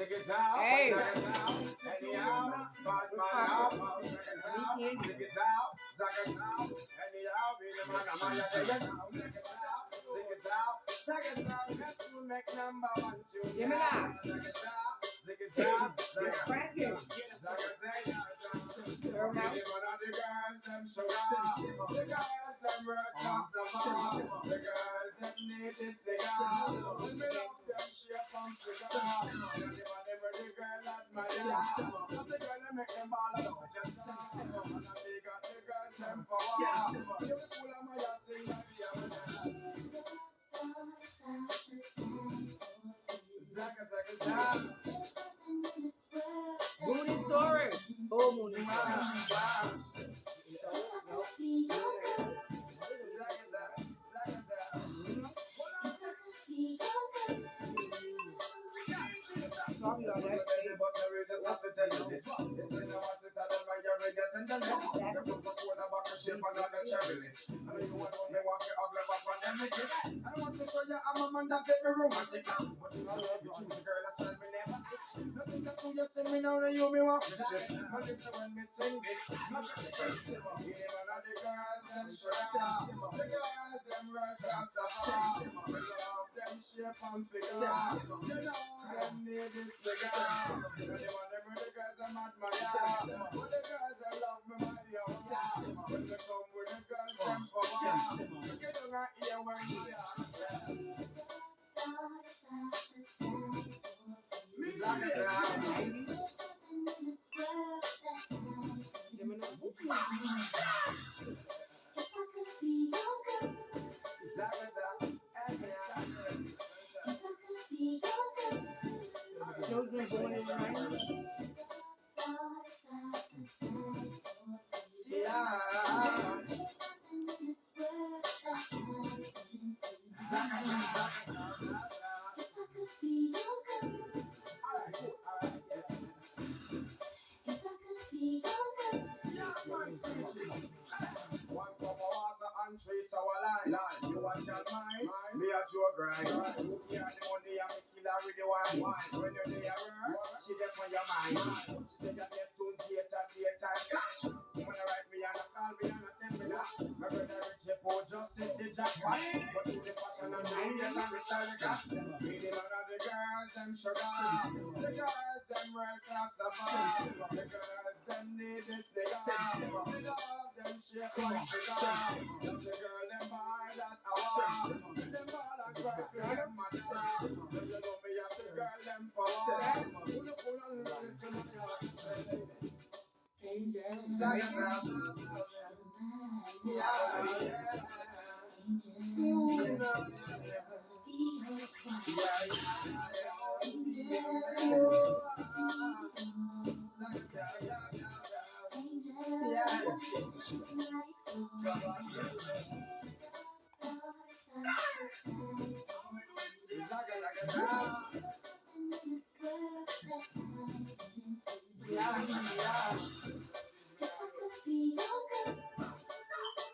Hey, what's poppin'? Gemini, it's cracking. Her house. Moon and Taurus. Full moon and Taurus. Sorry, y'all. That's children born in the 90s.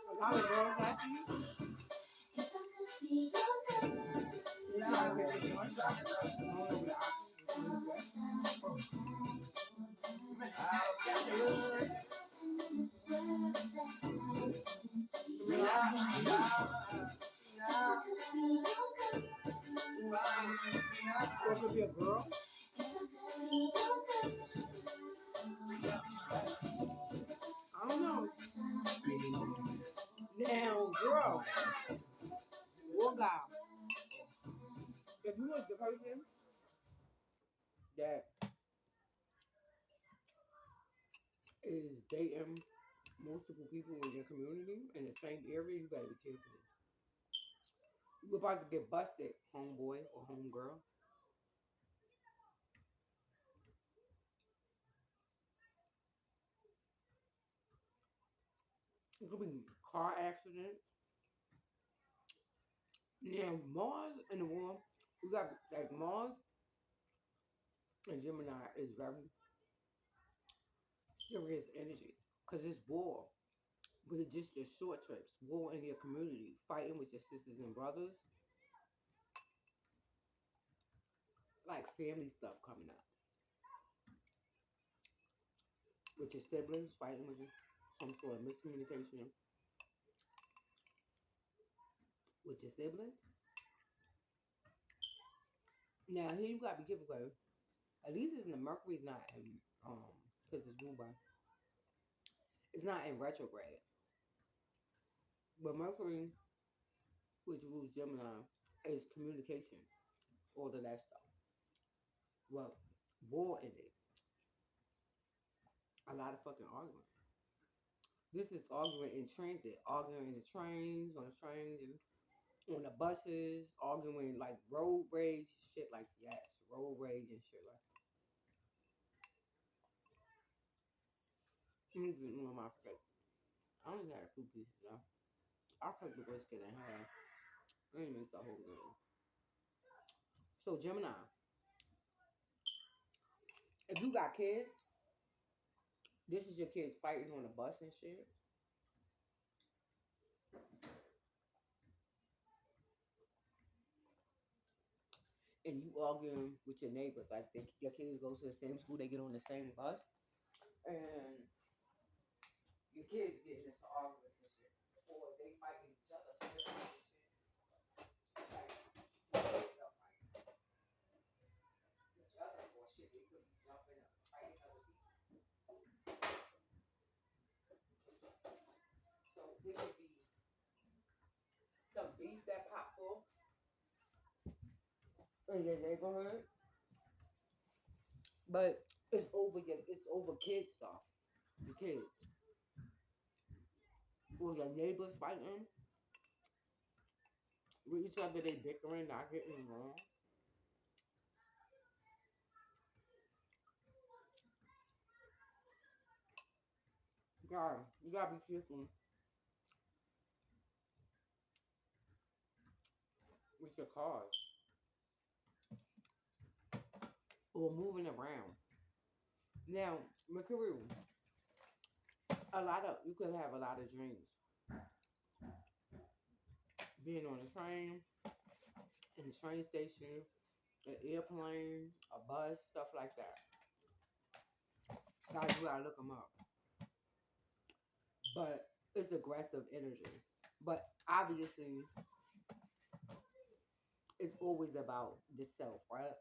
A lot of girls like you. You see how I pick this one? Going over the or it could be a girl. I don't know. Now, girl or guy, if you was the person that is dating multiple people in your community in the same area, you better be careful. You about to get busted, homeboy or homegirl. It could be car accidents. Now, Mars and the war, you got like Mars and Gemini is very serious energy because it's war, but it's just your short trips, war in your community, fighting with your sisters and brothers, like family stuff coming up. with your siblings, fighting with you, some sort of miscommunication with your siblings. Now here you gotta be careful because at least it's in the Mercury's not in because it's ruled by it's not in retrograde. But Mercury, which rules Gemini, is communication, all of that stuff. Well, war in it. A lot of fucking arguing. This is arguing in transit, arguing in the trains, on the trains, and on the buses, arguing like road rage, shit like yes, road rage and shit like. I'm just eating my steak. I only had a few pieces though. I'll cut the brisket in half. I didn't make the whole thing. So Gemini, if you got kids, this is your kids fighting on the bus and shit, and you arguing with your neighbors. Like your kids go to the same school, they get on the same bus, and your kids get into arguments and shit, or they fighting each other. Shit, and shit. Like, they'll fight each other or shit. They could be jumping up, fighting other people. So it could be some beef that pops off in your neighborhood, but it's over kid stuff. The kids or your neighbors fighting with each other, they bickering, not getting along. God, you gotta be careful with your cars or moving around. Now, Mercury, you could have a lot of dreams. Being on a train, in the train station, an airplane, a bus, stuff like that. Guys, you gotta look them up. But it's aggressive energy. But obviously, it's always about the self, right?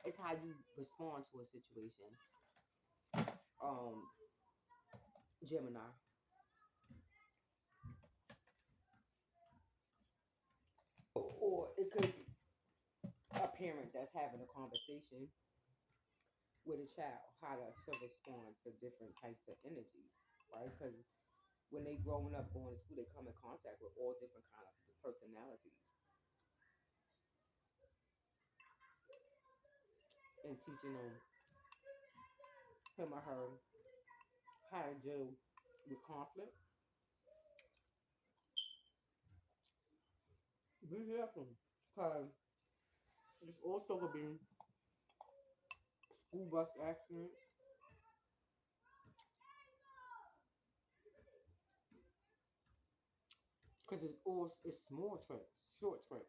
It's how you respond to a situation. Um, Gemini, or it could be a parent that's having a conversation with a child, how to respond to different types of energies, right? Because when they growing up, going to school, they come in contact with all different kind of personalities and teaching them him or her how to deal with conflict. Be careful, because it's also gonna be school bus accident, because it's small trips, short trips.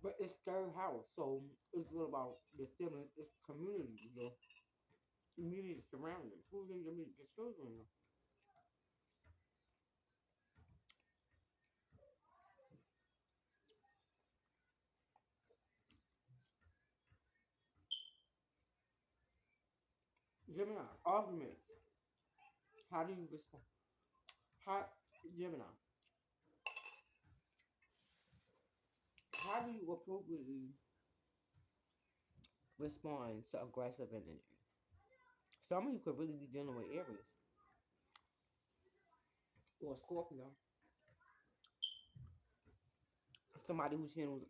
But it's third house, so it's all about your siblings. It's community, your immediate surroundings. Who's in your immediate children? Gemini, argument. How do you respond? How Gemini? How do you appropriately respond to aggressive energy? Some of you could really be dealing with Aries or Scorpio. Somebody who channels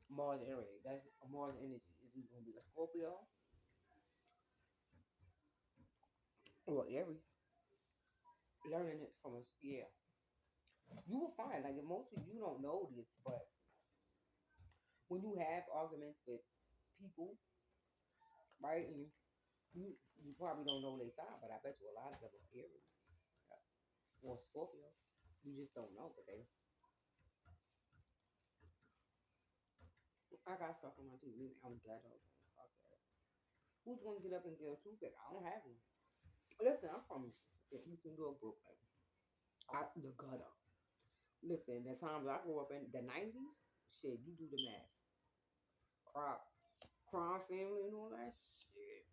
Mars Aries. That's Mars energy. Is either gonna be a Scorpio or Aries. Learning it from us, yeah. You will find like most people you don't know this, but when you have arguments with people, right? And you probably don't know their sign, but I bet you a lot of them are Aries or Scorpio. You just don't know, but they. I got stuff on my TV. I'm ghetto. Fuck that. Who's gonna get up and get a toothpick? I don't have one. Listen, I'm from the Eastern New York, Brooklyn. The gutter. Listen, the times I grew up in the '90s, shit, you do the math. Crop, crime family and all that shit.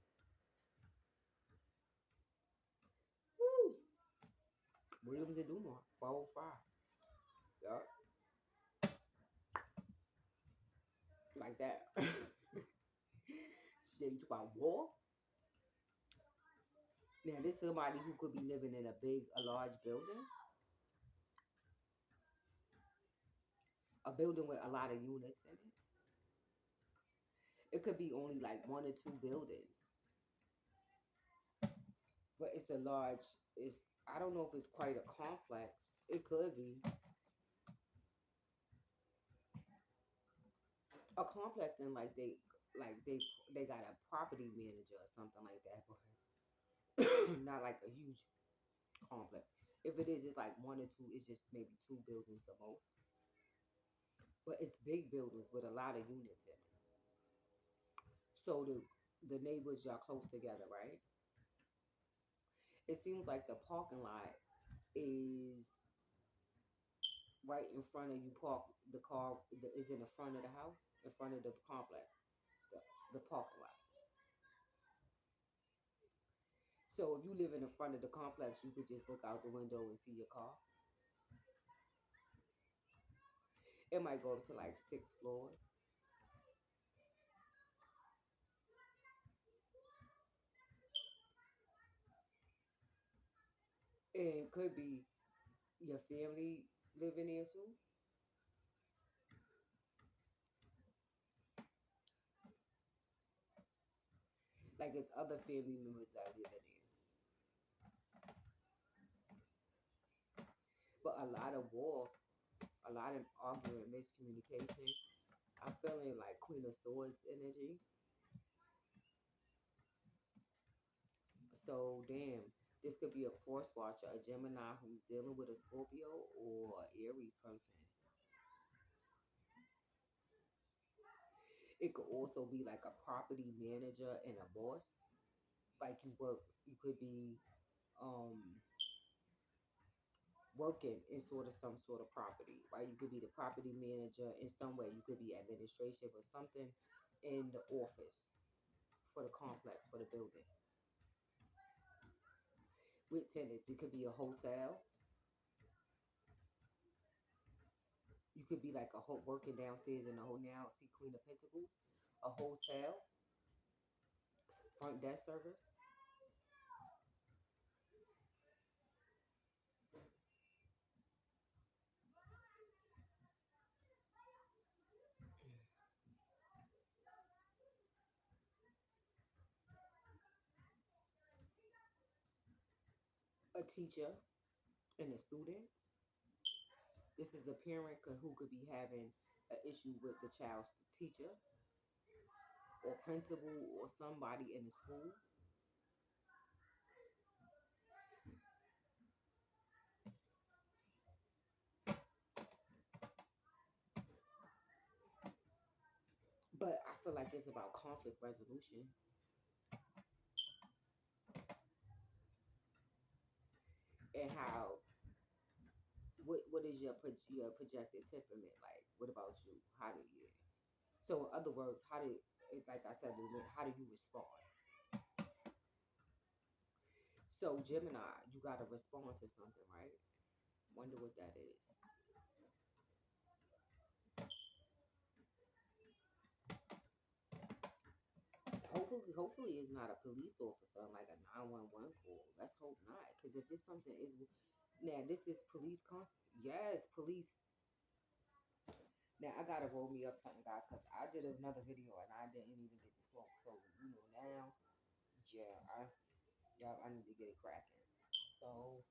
Woo! Williams and Dumont, 405. Yup, like that. Shit, you talk about war. Now, this somebody who could be living in a large building, a building with a lot of units in it. It could be only like one or two buildings, but it's a large. It's I don't know if it's quite a complex. It could be a complex, and like they got a property manager or something like that, but not like a huge complex. If it is, it's like one or two. It's just maybe two buildings the most, but it's big buildings with a lot of units in them. So the neighbors y'all close together, right? It seems like the parking lot is right in front of you. Park the car is in the front of the house, in front of the complex, the, the parking lot. So if you live in the front of the complex, you could just look out the window and see your car. It might go up to like 6 floors. And it could be your family living there too. Like it's other family members that live in there. But a lot of war, a lot of arguing, miscommunication. I'm feeling like Queen of Swords energy. So damn, this could be a force watcher, a Gemini who's dealing with a Scorpio or Aries person. It could also be like a property manager and a boss. Like you could be um working in some sort of property, right? You could be the property manager in some way. You could be administration or something in the office for the complex, for the building with tenants. It could be a hotel. You could be like working downstairs in the whole now see Queen of Pentacles, a hotel, front desk service, a teacher and a student. This is a parent who could be having an issue with the child's teacher or principal or somebody in the school. But I feel like it's about conflict resolution and how what is your projected temperament like? What about you? How do you? So in other words, like I said, how do you respond? So Gemini, you got to respond to something, right? Wonder what that is. Hopefully it's not a police officer like a 911 call. Let's hope not, because if it's something is now this is yes, police. Now I gotta roll me up something, guys, because I did another video and I didn't even get the smoke. So now, yeah, I need to get it cracking. So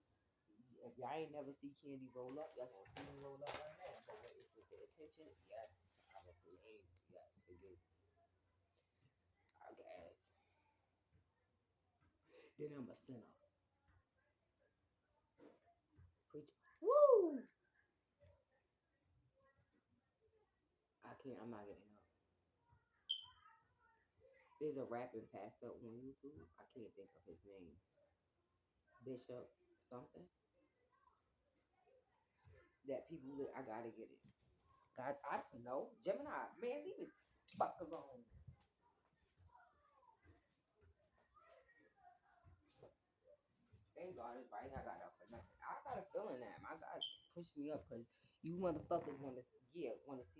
if y'all ain't never see Candy roll up, y'all gonna see me roll up right now. But what is with the attention? Yes, I will blame. Yes, forgive me. I guess. Then I'm a sinner. Preach. Woo! I can't. I'm not getting up. There's a rapping pastor on YouTube. I can't think of his name. Bishop something. That people. I gotta get it. Guys, I don't know. Gemini, man, leave it fuck alone. Thank God it's right. I got up for nothing. I got a feeling that my God pushed me up because you motherfuckers want to see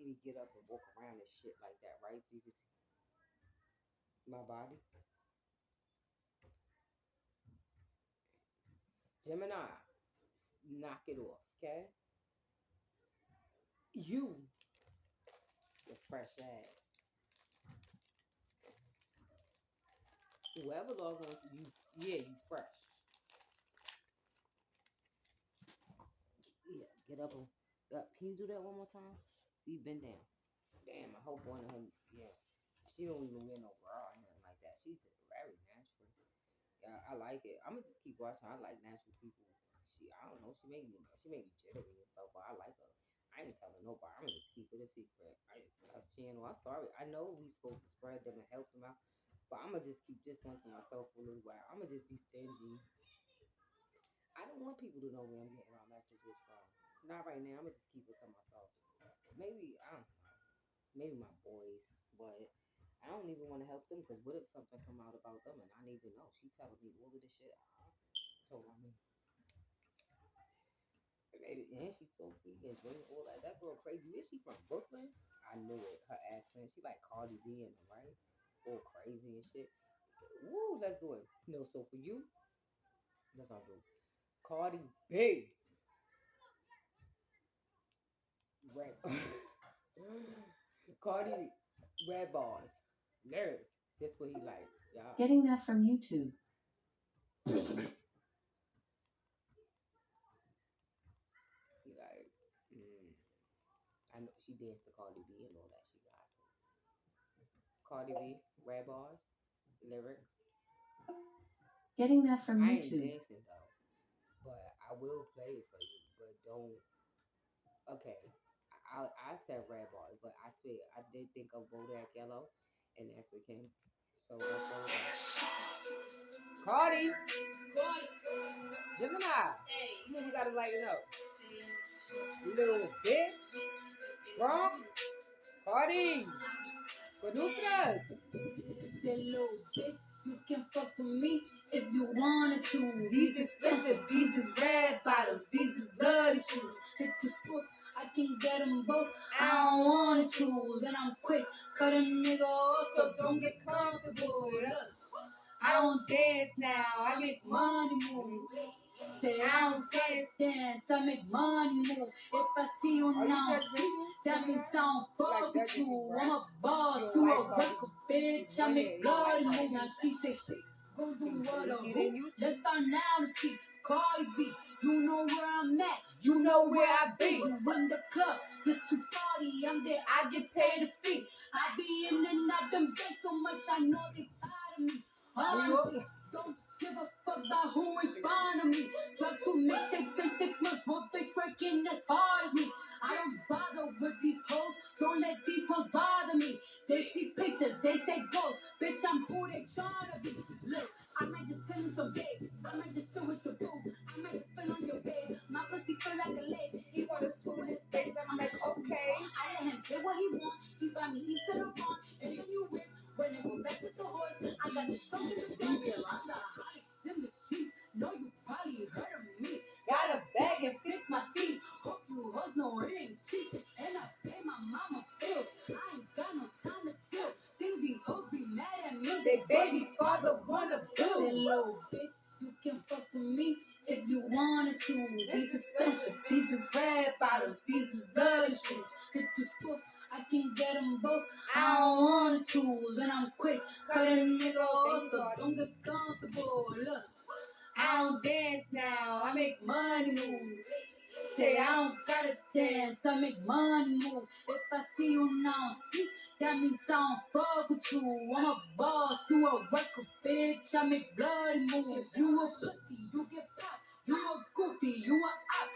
me get up and walk around and shit like that, right? So you can see my body. Gemini, knock it off, okay? You, your fresh ass. Whoever logs on to you, yeah, you fresh. Yeah, get up and can you do that one more time? See, bend down. Damn, I hope one of them, yeah. She don't even wear no bra or nothing like that. She's very natural. Yeah, I like it. I'm gonna just keep watching. I like natural people. I don't know. She made me jittery and stuff, but I like her. I ain't telling nobody. I'm gonna just keep it a secret. That's channel. I'm sorry. I know we supposed to spread them and help them out, but I'm gonna just keep this one to myself for a little while. I'm gonna just be stingy. I don't want people to know where I'm getting my messages from. Not right now. I'm gonna just keep it to myself. Maybe I don't know. Maybe my boys, but I don't even want to help them because what if something come out about them and I need to know? She telling me all of this shit. I told me. Maybe and she spoke me and drink all that. That girl crazy. Is she from Brooklyn? I knew it. Her accent. She like Cardi B in them, right? All crazy and shit. Woo, let's do it. No, so for you, let's all do. Cardi B. Red. Cardi B. Red bars. Lyrics. This what he like. Y'all. Getting that from YouTube. He like, I know she danced to Cardi B and all that. She got to. Cardi B, red bars, lyrics. Getting that from I ain't YouTube. dancing though, but I will play it for you. But don't. Okay, I said red bars, but I swear I did think of Bodak Yellow, and that's what came. So that's what Cardi, Gemini. Come on, we gotta lighten up. Little bitch, Bronx, Cardi, producers. Say, little bitch, you can fuck with me if you wanted to. These expensive, these is red bottoms, these is bloody shoes. Hit the school, I can get them both. I don't want to choose, and I'm quick, cut a nigga off, So don't get comfortable. Look, I don't dance now, I make money move. Say I don't dance, I make money move. If I see you Are you now, judgmental? that means I don't fuck with you. I'm a boss, You you don't a like record bitch. I make bloody move. Now she say, go do what a who? Let's start now to see Cardi B. You know where I'm at, You know where I be. you in the club just to party. I'm there, I get paid a fee. I be in and out them banks so much I know they tired of me. Honestly, don't give a fuck about who in front of me. Drop 2 mixtapes in 6 months, both they working as hard as me. I don't bother with these hoes, don't let these hoes bother me. They see pictures, they say ghosts, bitch I'm who they tryna be. Look, I might just tell you some babe, I might just chill with your boo, I might just spill on your babe. My pussy feel like a lake, He wanna swim in his face, I'm like, okay. I let him get what he want, he buy me east to the wrong, and then you whip. When it go back to the horse, I got the stroke in the Leave me I'm alone. the hottest in the street. Know you probably heard of me. Got a bag and fix my teeth. Hope you hoes know it ain't cheap. And I pay my mama bills. I ain't got no time to chill. Think these hoes be mad at me. They baby father wanna Say, do. little bitch, you can fuck with me if you wanted to. These expensive, these is red bottoms, these is bloody shoes. Hit the school, I can get them both. I don't want to choose, and I'm quick, cut a nigga off, so don't get comfortable. Look, I don't dance now, I make money move. Say I don't gotta dance, I make money move. If I see you now speak, that means I don't fuck with you. I'm a boss, you a worker, bitch. I make bloody moves. You a pussy, you get popped. You a goofy, you a op.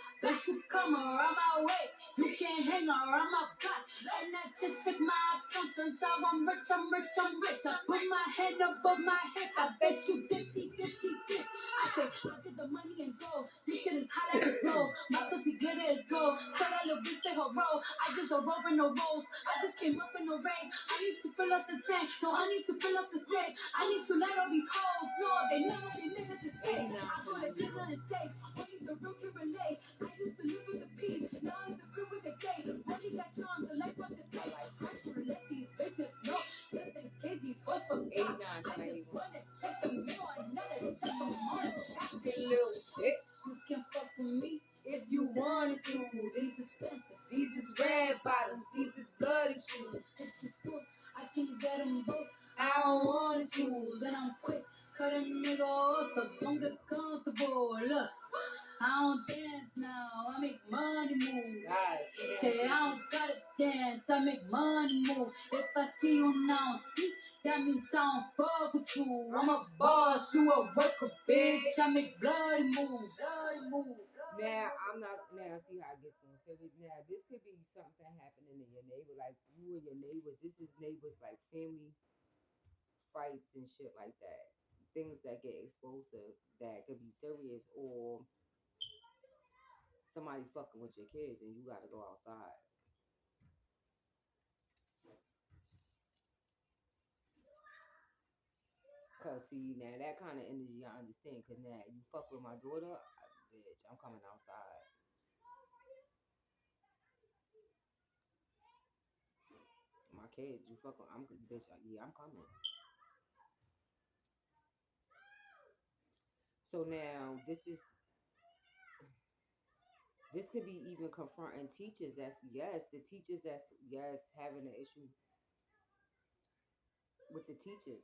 I'm rich. I put my head above my hip. I bet you 50, 50, 50. I say, I get the money and go. This shit is hot like a stove. My pussy glitter is gold. Tell that little bitch say her roll. I just a rope and no rolls. I just came up in the rain. I need to fill up the tank. No, I need to fill up the tank. I need to let all these hoes know they never been living to stay. I put a dinner and steak. Only the real can relate. I used to live with the peace. Now it's the crib with the gate. Only got charms. The life was the day. I should let these bitches know. Just in case these was for me. 89 I to just 91. wanna check the mail. Another check the money. Shit, little bitch. You can fuck with me if you wanted to. These expensive. These is red bottoms. These is bloody shoes. It's the school. I can get them both. I don't want to choose. And I'm quick. Cut a nigga off, so don't get comfortable. Look, I don't dance now. I make money move. Guys, Say I don't gotta dance. I make money move. If I see you now speak, that means I don't fuck with you. I'm a boss, you a worker, bitch. I make bloody moves. Bloody moves. now I'm not now see how it gets more serious. Now this could be something happening in your neighbor, like you and your neighbors. This is neighbors like family fights and shit like that. Things that get explosive that could be serious, or somebody fucking with your kids and you gotta go outside. Cause see now that kind of energy I understand. Cause now you fuck with my daughter, bitch, I'm coming outside. My kids, you fuck with, I'm bitch, yeah, I'm coming. So now this could be even confronting teachers. That's yes, the teachers that's yes having an issue with the teacher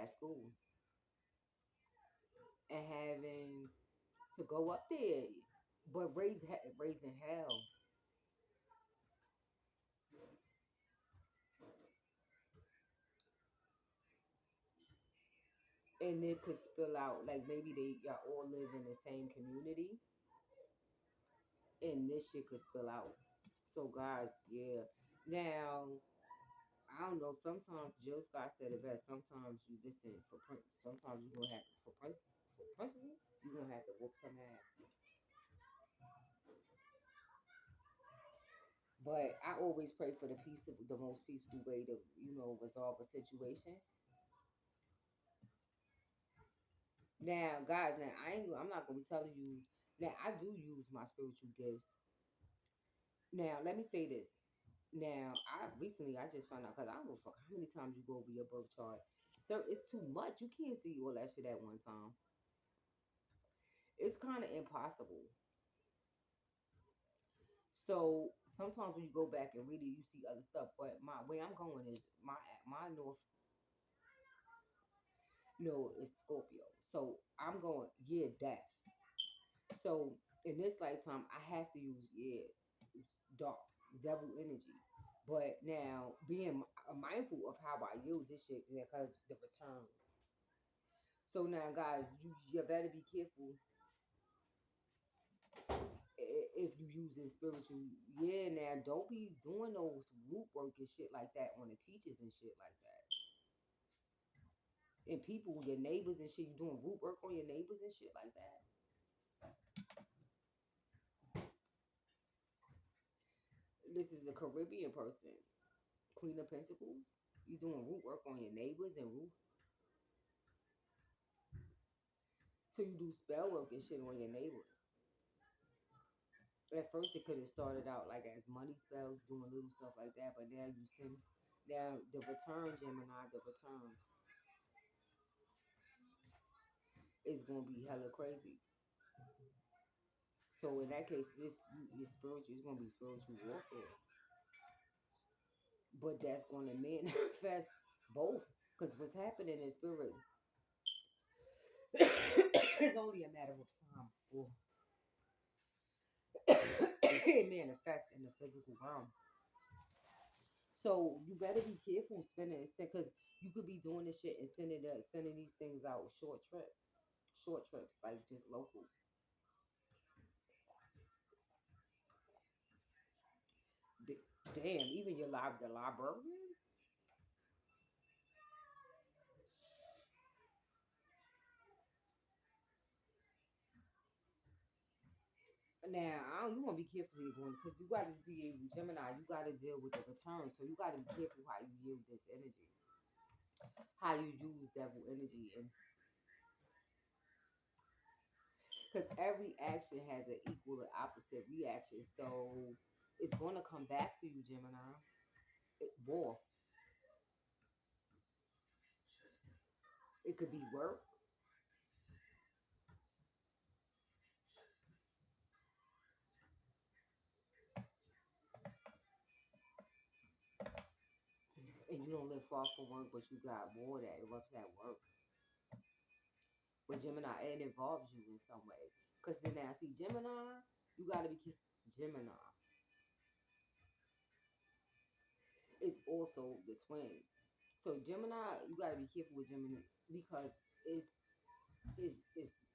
at school, and having to go up there, but raising hell, and it could spill out. Like maybe y'all all live in the same community, and this shit could spill out. So guys, yeah. Now I don't know. Sometimes Jill Scott said it best. Sometimes you listen for Prince. Sometimes you gonna have for principle. You gonna have to whoop some ass. But I always pray for the most peaceful way to resolve a situation. Now, guys, now I'm not gonna be telling you. Now I do use my spiritual gifts. Now let me say this. Now I just found out because I don't know fuck how many times you go over your birth chart. So it's too much. You can't see all that shit at one time. It's kind of impossible. So sometimes when you go back and read it, you see other stuff. But my way I'm going is my north no is Scorpio. So I'm going death. So in this lifetime, I have to use dark devil energy. But now being mindful of how I use this shit because the return. So now, guys, you better be careful if you using spiritual. Yeah, now don't be doing those root work and shit like that on the teachers and shit like that. And people, your neighbors and shit, you doing root work on your neighbors and shit like that. This is a Caribbean person, Queen of Pentacles. You doing root work on your neighbors and root. So you do spell work and shit on your neighbors. At first, it could have started out like as money spells, doing little stuff like that, but now you send now the return, Gemini, the return is gonna be hella crazy. So in that case, is spiritual. It's gonna be spiritual warfare, but that's gonna manifest both. Because what's happening in spirit is only a matter of time before it manifests in the physical realm. So you better be careful spending because you could be doing this shit and sending these things out short trips, like just local. D- Damn, even the librarian. Now, you want to be careful here going because you got to be able, Gemini, you got to deal with the return. So you got to be careful how you yield this energy, how you use devil energy. And because every action has an equal and opposite reaction. So it's going to come back to you, Gemini. War. It could be work. And you don't live far from work, but you got war that erupts at work. But Gemini, it involves you in some way. Because then I see Gemini, you got to be Gemini. It's also the twins. So Gemini, you got to be careful with Gemini because it's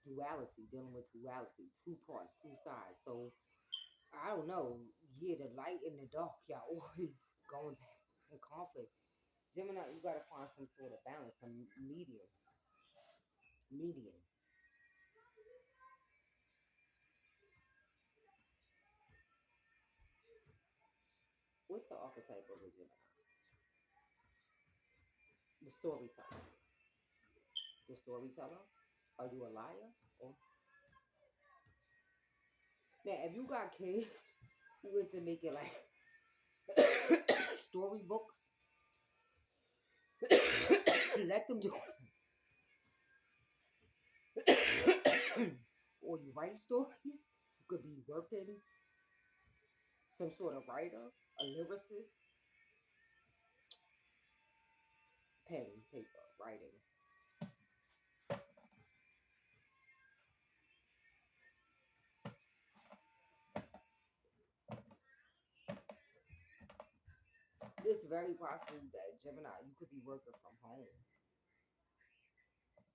duality, dealing with duality, two parts, two sides. So I don't know. Yeah, the light and the dark, y'all always going back in conflict. Gemini, you got to find some sort of balance, some medium. What's the archetype of a Gemini? The storyteller. The storyteller. Are you a liar? Or now, if you got kids who into making like storybooks, let them do. Or you write stories. You could be working some sort of writer, a lyricist, pen, paper, writing. It's very possible that Gemini, you could be working from home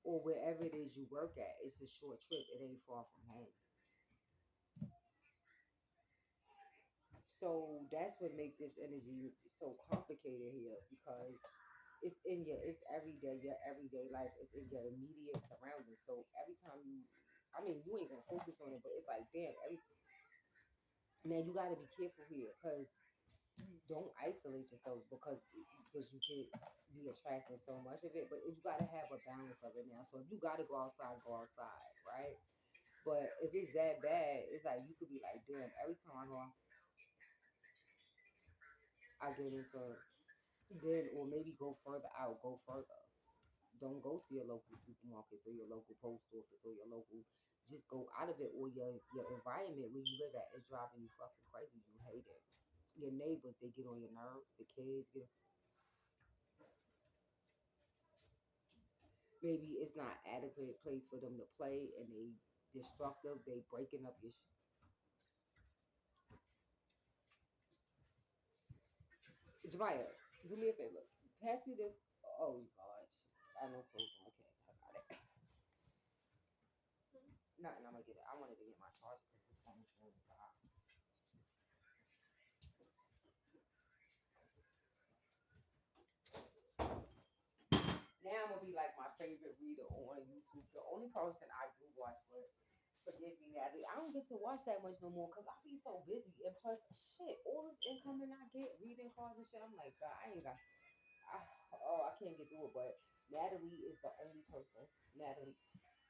or wherever it is you work at. It's a short trip. It ain't far from home. So that's what makes this energy so complicated here because it's everyday, your everyday life. It's in your immediate surroundings. So every time you, I mean, you ain't gonna focus on it, but it's like, damn, now you gotta be careful here because don't isolate yourself because you could be attracting so much of it. But you gotta have a balance of it now. So if you gotta go outside, right? But if it's that bad, it's like you could be like, damn, every time I get into then or maybe go further out, go further. Don't go to your local supermarkets or your local post office or your local. Just go out of it, or your environment where you live at is driving you fucking crazy. You hate it. Your neighbors, they get on your nerves. The kids get. Maybe it's not adequate place for them to play, and they destructive. They breaking up your. Jemiah, do me a favor. Pass me this. Oh gosh, I know. Okay, I got it. Nothing. I'm gonna get it. I wanted to get my charger because this phone is really hot. Now I'm gonna be like my favorite reader on YouTube. The only person I do watch, but forgive me, Natalie, I don't get to watch that much no more because I be so busy. And plus, shit, all this income I get, reading cards and shit, I'm like, God, I ain't got. I, I can't get through it. But Natalie is the only person. Natalie,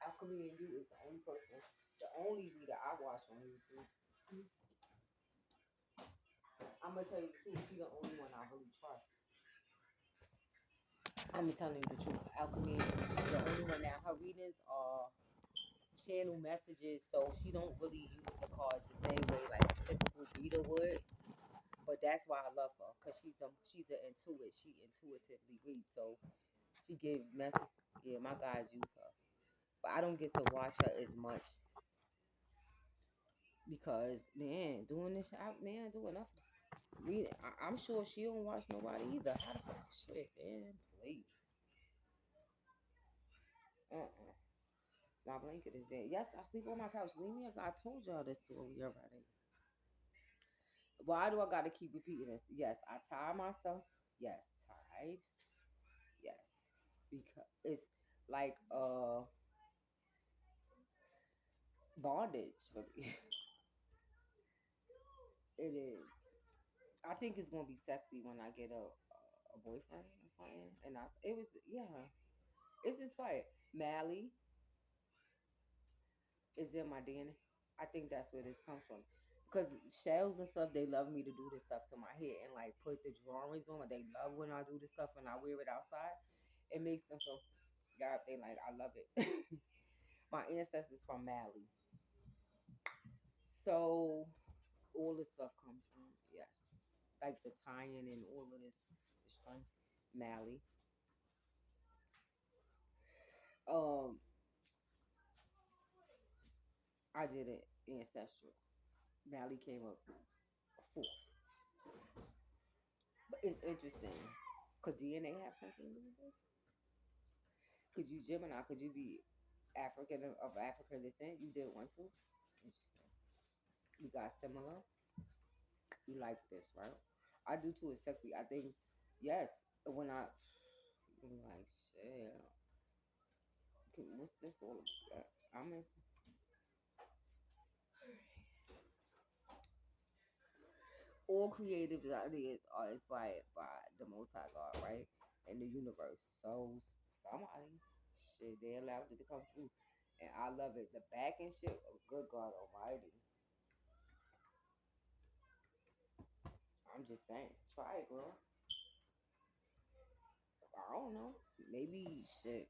Alchemy and You is the only person, the only reader I watch on YouTube. I'm gonna tell you the truth. She's the only one I really trust. I'm telling you the truth. Alchemy, she's the only one now. Her readings are channel messages, so she don't really use the cards the same way like a typical reader would. But that's why I love her, cause she's an intuit. She intuitively reads, so she give message. Yeah, my guys use her, but I don't get to watch her as much because man, doing this, man, doing enough. Reading, I'm sure she don't watch nobody either. How the fuck shit, man? Please. Uh-uh. My blanket is there. Yes, I sleep on my couch. Leave me. I told y'all this story already. Why do I got to keep repeating this? Yes, I tie myself. Yes, tied. Yes, because it's like bondage for me. It is. I think it's gonna be sexy when I get a boyfriend or something. And it was, yeah. It's inspired. Mally is in my DNA. I think that's where this comes from. Because shells and stuff, they love me to do this stuff to my hair and like put the drawings on. They love when I do this stuff and I wear it outside. It makes them feel, God, they like, I love it. My ancestors from Mali. So all this stuff comes from, yes. Like the tying and all of this, the string, Mali. Um, I did it ancestral. Mali came up fourth. But it's interesting. Could DNA have something to do with this? Could you Gemini? Could you be African of African descent? You did one too. Interesting. We got similar. You like this, right? I do too. It's sexy. I think yes. When I'm like shit. What's this all about? I'm in, all creative ideas are inspired by the Most High God, right? And the universe. So somebody, shit, they allowed it to come through, and I love it. The back and shit. Oh, good God Almighty! I'm just saying, try it, girls. I don't know. Maybe shit.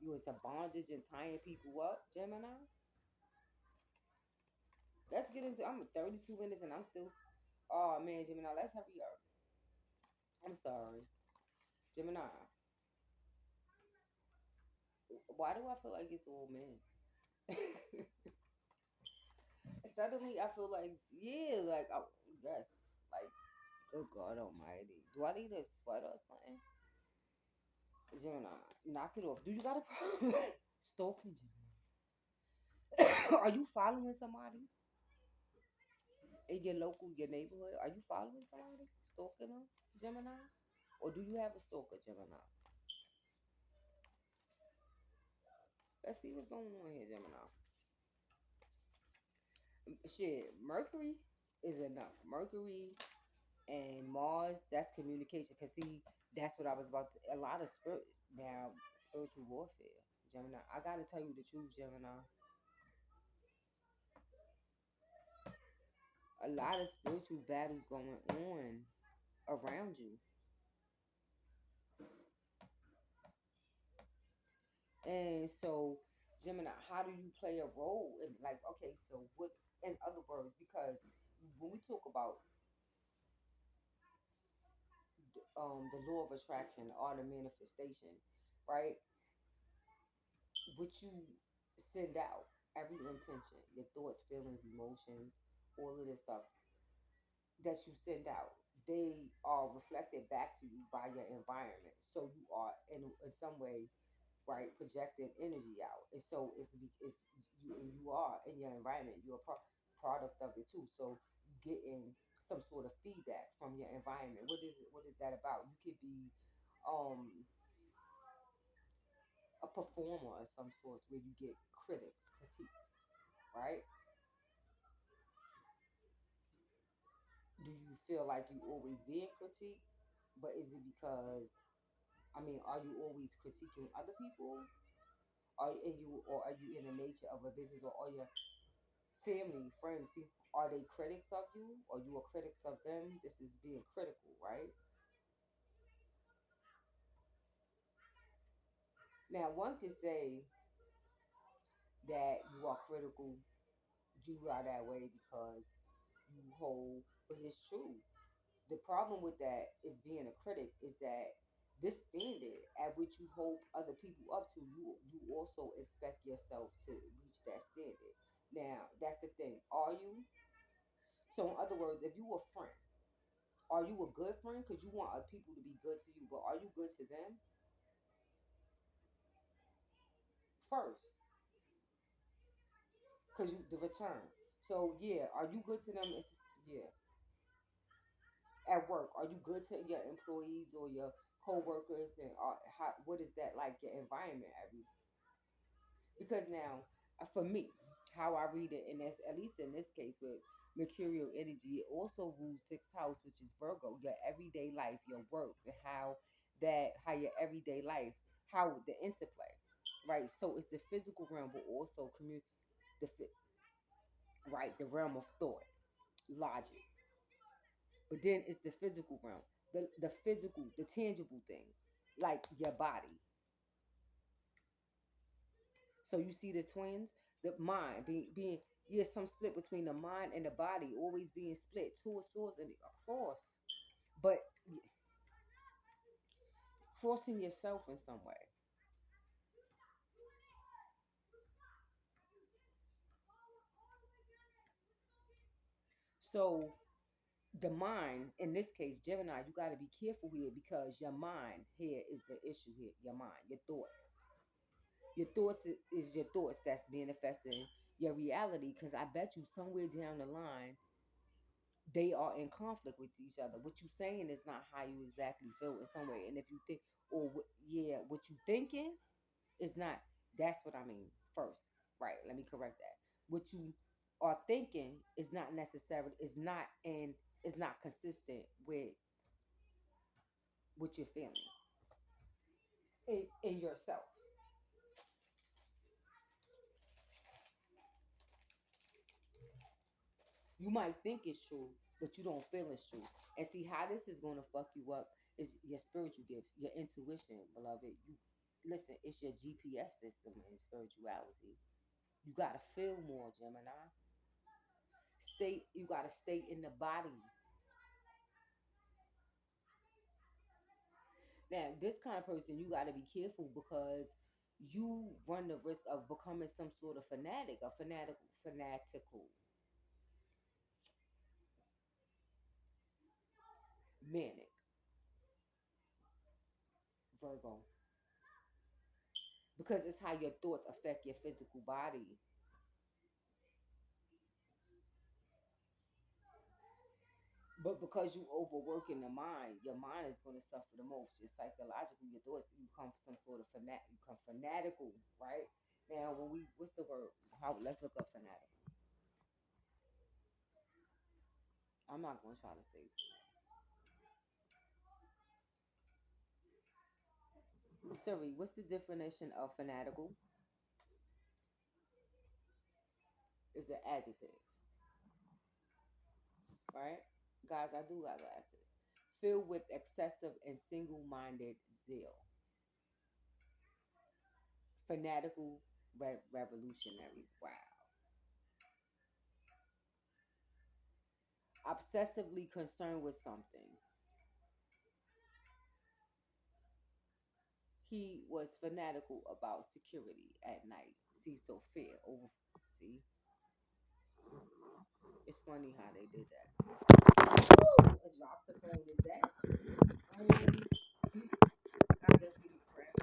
You into bondage and tying people up, Gemini? Let's get into. I'm at 32 minutes and I'm still. Oh man, Gemini, let's hurry up. I'm sorry, Gemini. Why do I feel like it's all men? Suddenly, I feel like yeah, like yes, like oh God Almighty. Do I need a sweater or something? Gemini, knock it off. Do you got a problem? Stalking Gemini. Are you following somebody in your local, your neighborhood? Are you following somebody? Stalking them, Gemini? Or do you have a stalker, Gemini? Let's see what's going on here, Gemini. Shit, Mercury is enough. Mercury and Mars, that's communication. Cause see, that's what I was about to. A lot of spiritual warfare, Gemini. I gotta tell you the truth, Gemini. A lot of spiritual battles going on around you, and so Gemini, how do you play a role in like? Okay, so what? In other words, because when we talk about the law of attraction, art of manifestation, right? What you send out, every intention, your thoughts, feelings, emotions, all of this stuff that you send out, they are reflected back to you by your environment. So you are in some way, right, projecting energy out. And so it's you, and you are in your environment. You're a product of it too. So you getting some sort of feedback from your environment. What is it? What is that about? You could be um a performer of some sort where you get critiques, right? Do you feel like you always being critiqued? But is it because I mean, are you always critiquing other people? Are you in the nature of a business, or are your family, friends, people, are they critics of you? Or you are critics of them? This is being critical, right? Now one could say that you are critical, you are that way because you hold, but it's true. The problem with that is being a critic is that this standard at which you hold other people up to, you also expect yourself to reach that standard. Now that's the thing. Are you? So in other words, if you a friend, are you a good friend? Because you want other people to be good to you, but are you good to them first? Because you the return. So yeah, are you good to them? Yeah, at work, are you good to your employees or your co-workers, and what is that like your environment every because now for me how I read it, and that's at least in this case with mercurial energy. It also rules sixth house, which is Virgo, your everyday life, your work, and how your everyday life, how the interplay, right? So it's the physical realm, but also the right, the realm of thought, logic. But then it's the physical realm, the physical, the tangible things, like your body. So you see the twins, the mind being yeah, some split between the mind and the body, always being split to a source and across, but crossing yourself in some way. So the mind, in this case, Gemini, you got to be careful here because your mind here is the issue here. Your mind, your thoughts. Your thoughts is your thoughts that's manifesting your reality. Because I bet you somewhere down the line, they are in conflict with each other. What you saying is not how you exactly feel in some way. And if you think, or yeah, what you thinking is not. That's what I mean. First, right? Let me correct that. What you are thinking is not necessarily is not consistent with what you're feeling in yourself. You might think it's true, but you don't feel it's true. And see how this is going to fuck you up is your spiritual gifts, your intuition, beloved. You listen, it's your GPS system in spirituality. You gotta feel more, Gemini. You gotta stay in the body. Now, this kind of person, you gotta be careful because you run the risk of becoming some sort of fanatic, a fanatical manic Virgo. Because it's how your thoughts affect your physical body. But because you overwork in the mind, your mind is going to suffer the most. Just psychologically, your thoughts, you become some sort of you become fanatical, right? Now, when what's the word? How? Let's look up fanatical. I'm not going to try to stay too long. Siri, what's the definition of fanatical? Is the adjective, right? Guys, I do got glasses. Filled with excessive and single-minded zeal. Fanatical revolutionaries. Wow. Obsessively concerned with something. He was fanatical about security at night. See, so fear over. See, it's funny how they did that. Woo! I dropped the phone. Is that? I just see the crap.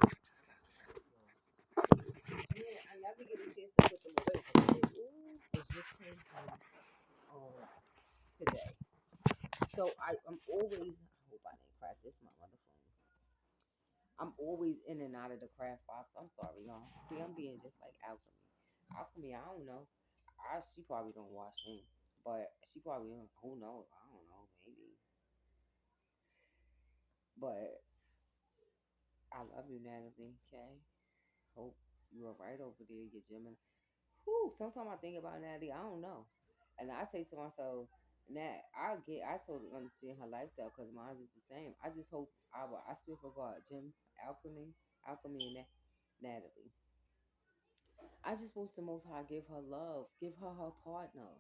Yeah, I never get a chance to put them away. Ooh, it's just came from um today. So I'm always. I hope I didn't crack this. My mother phone. I'm always in and out of the craft box. I'm sorry, y'all. See, I'm being just like alchemy. Alchemy, I don't know. She probably don't watch me, but she probably don't. Who knows? I don't know. Maybe. But I love you, Natalie. Okay. Hope you are right over there, your Gemini. Whew. Sometimes I think about Natalie. I don't know, and I say to myself, Nat, I totally understand her lifestyle because mine is the same. I just hope I swear for God, Alchemy, and Natalie. I just wish the Most High give her love, give her her partner.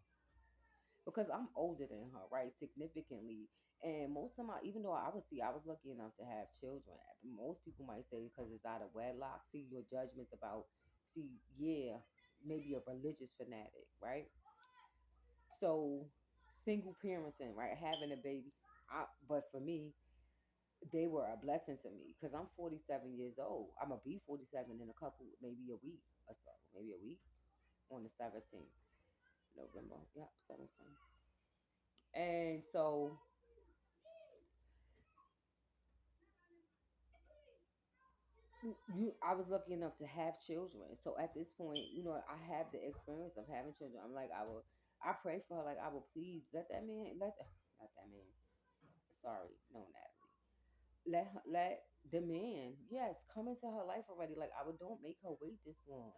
Because I'm older than her, right? Significantly. And most of my, even though I was lucky enough to have children. Most people might say because it's out of wedlock. See, your judgments about, see, yeah, maybe a religious fanatic, right? So, single parenting, right? Having a baby. But for me, they were a blessing to me because I'm 47 years old. I'm going to be 47 in a couple, maybe a week or so, maybe a week on the 17th. November. Yep, 17. And so I was lucky enough to have children. So at this point, I have the experience of having children. I'm like, I pray for her like I will please let that man let that man. Sorry, no, Natalie. Let the man, yes, come into her life already. Like I would don't make her wait this long.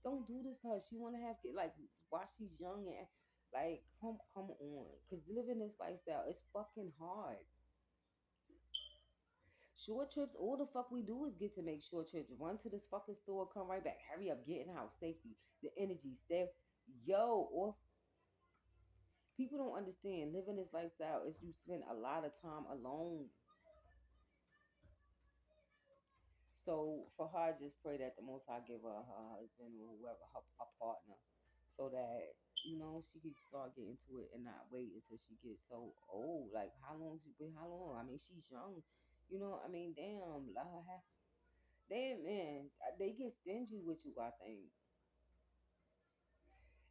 Don't do this to her. She wanna have kids like while she's young and like come on. Cause living this lifestyle is fucking hard. Short trips, all the fuck we do is get to make short trips. Run to this fucking store, come right back. Hurry up, get in the house. Safety, the energy, stay. Yo, or people don't understand living this lifestyle is you spend a lot of time alone. So for her, I just pray that the Most High give her husband or whoever her partner, so that she can start getting to it and not wait until she gets so old. Like how long she been? How long? I mean, she's young. I mean, damn, let her have. Damn, man, they get stingy with you. I think